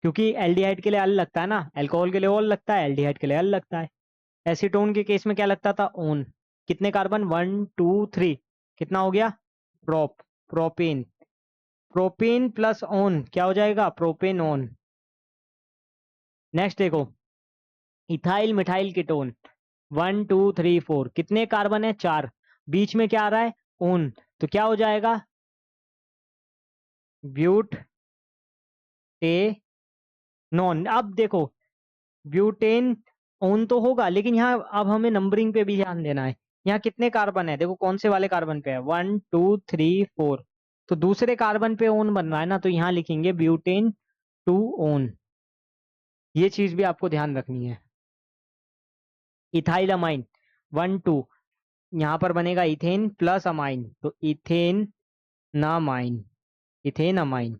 क्योंकि एल्डिहाइड के लिए अल लगता है ना, अल्कोहल के लिए ऑल लगता है, एल्डिहाइड के लिए अल लगता है। एसीटोन के केस में क्या लगता था? ओन। कितने कार्बन? 1 2 3, कितना हो गया? प्रोपेन। प्रोपेन प्लस ओन, क्या हो जाएगा? प्रोपेनोन। नेक्स्ट देखो, इथाइल मिथाइल कीटोन, 1 2 3 4, कितने कार्बन है? 4। बीच में क्या आ रहा है? ओन, तो क्या हो जाएगा? ब्यूट टे नॉन। अब देखो, ब्यूटेन ओन तो होगा, लेकिन यहाँ अब हमें नंबरिंग पे भी ध्यान देना है। यहाँ कितने कार्बन है? देखो कौन से वाले कार्बन पे है? 1 2 3 4, तो दूसरे कार्बन पे ओन बन रहा है ना, तो यहाँ लिखेंगे ब्यूटेन टू ओन। ये चीज भी आपको ध्यान रखनी है। इथाइल अमाइन, 1 2, यहाँ पर बनेगा इथेन प्लस अमाइन, तो इथेन नामाइन, इथेन अमाइन।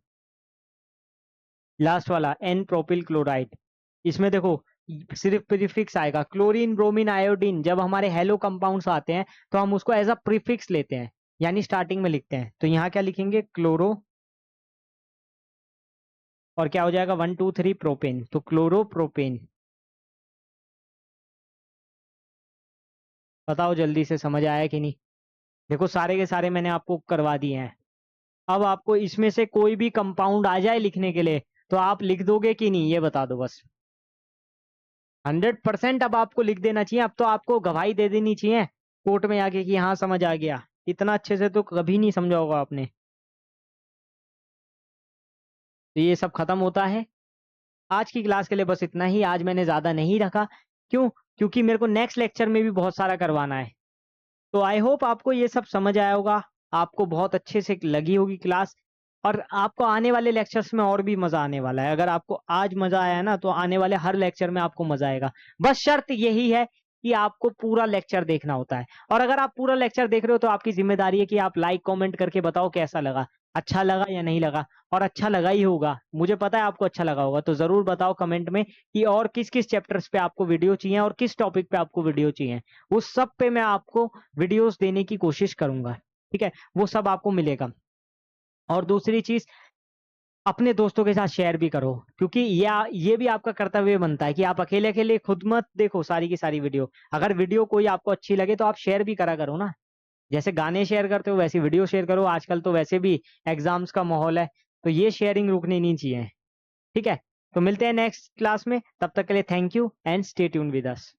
लास्ट वाला एन प्रोपिल क्लोराइड, इसमें देखो सिर्फ प्रीफिक्स आएगा। क्लोरीन ब्रोमीन आयोडीन, जब हमारे हेलो कंपाउंड्स आते हैं तो हम उसको एज अ प्रीफिक्स लेते हैं, यानी स्टार्टिंग में लिखते हैं। तो यहाँ क्या लिखेंगे? क्लोरो, और क्या हो जाएगा? 1 2 3 प्रोपेन, तो क्लोरोप्रोपेन। बताओ जल्दी से समझ आया कि नहीं? देखो सारे के सारे मैंने आपको करवा दिए हैं। अब आपको इसमें से कोई भी कंपाउंड आ जाए लिखने के लिए तो आप लिख दोगे कि नहीं, ये बता दो बस। 100% अब आपको लिख देना चाहिए। अब तो आपको गवाही दे देनी चाहिए कोर्ट में आके कि हाँ समझ आ गया। इतना अच्छे से तो कभी नहीं समझा होगा आपने। तो ये सब खत्म होता है। आज की क्लास के लिए बस इतना ही, आज मैंने ज्यादा नहीं रखा। क्यों? क्योंकि मेरे को नेक्स्ट लेक्चर में भी बहुत सारा करवाना है। तो आई होप आपको ये सब समझ आया होगा, आपको बहुत अच्छे से लगी होगी क्लास, और आपको आने वाले लेक्चर्स में और भी मजा आने वाला है। अगर आपको आज मजा आया ना तो आने वाले हर लेक्चर में आपको मजा आएगा। बस शर्त यही है कि आपको पूरा लेक्चर देखना होता है। और अगर आप पूरा लेक्चर देख रहे हो तो आपकी जिम्मेदारी है कि आप लाइक कमेंट करके बताओ कैसा लगा, अच्छा लगा या नहीं लगा। और अच्छा लगा ही होगा, मुझे पता है आपको अच्छा लगा होगा, तो जरूर बताओ कमेंट में कि और किस किस चैप्टर्स पे आपको वीडियो चाहिए और किस टॉपिक पे आपको वीडियो चाहिए। उस सब पे मैं आपको वीडियोस देने की कोशिश करूंगा। ठीक है, वो सब आपको मिलेगा। और दूसरी चीज, अपने दोस्तों के साथ शेयर भी करो, क्योंकि ये भी आपका कर्तव्य बनता है कि आप अकेले अकेले खुद मत देखो सारी की सारी वीडियो। अगर वीडियो कोई आपको अच्छी लगे तो आप शेयर भी करा करो ना। जैसे गाने शेयर करते हो वैसे वीडियो शेयर करो। आजकल तो वैसे भी एग्जाम्स का माहौल है, तो ये शेयरिंग रुकनी नहीं चाहिए। ठीक है, तो मिलते हैं नेक्स्ट क्लास में, तब तक के लिए thank you and stay tune with us.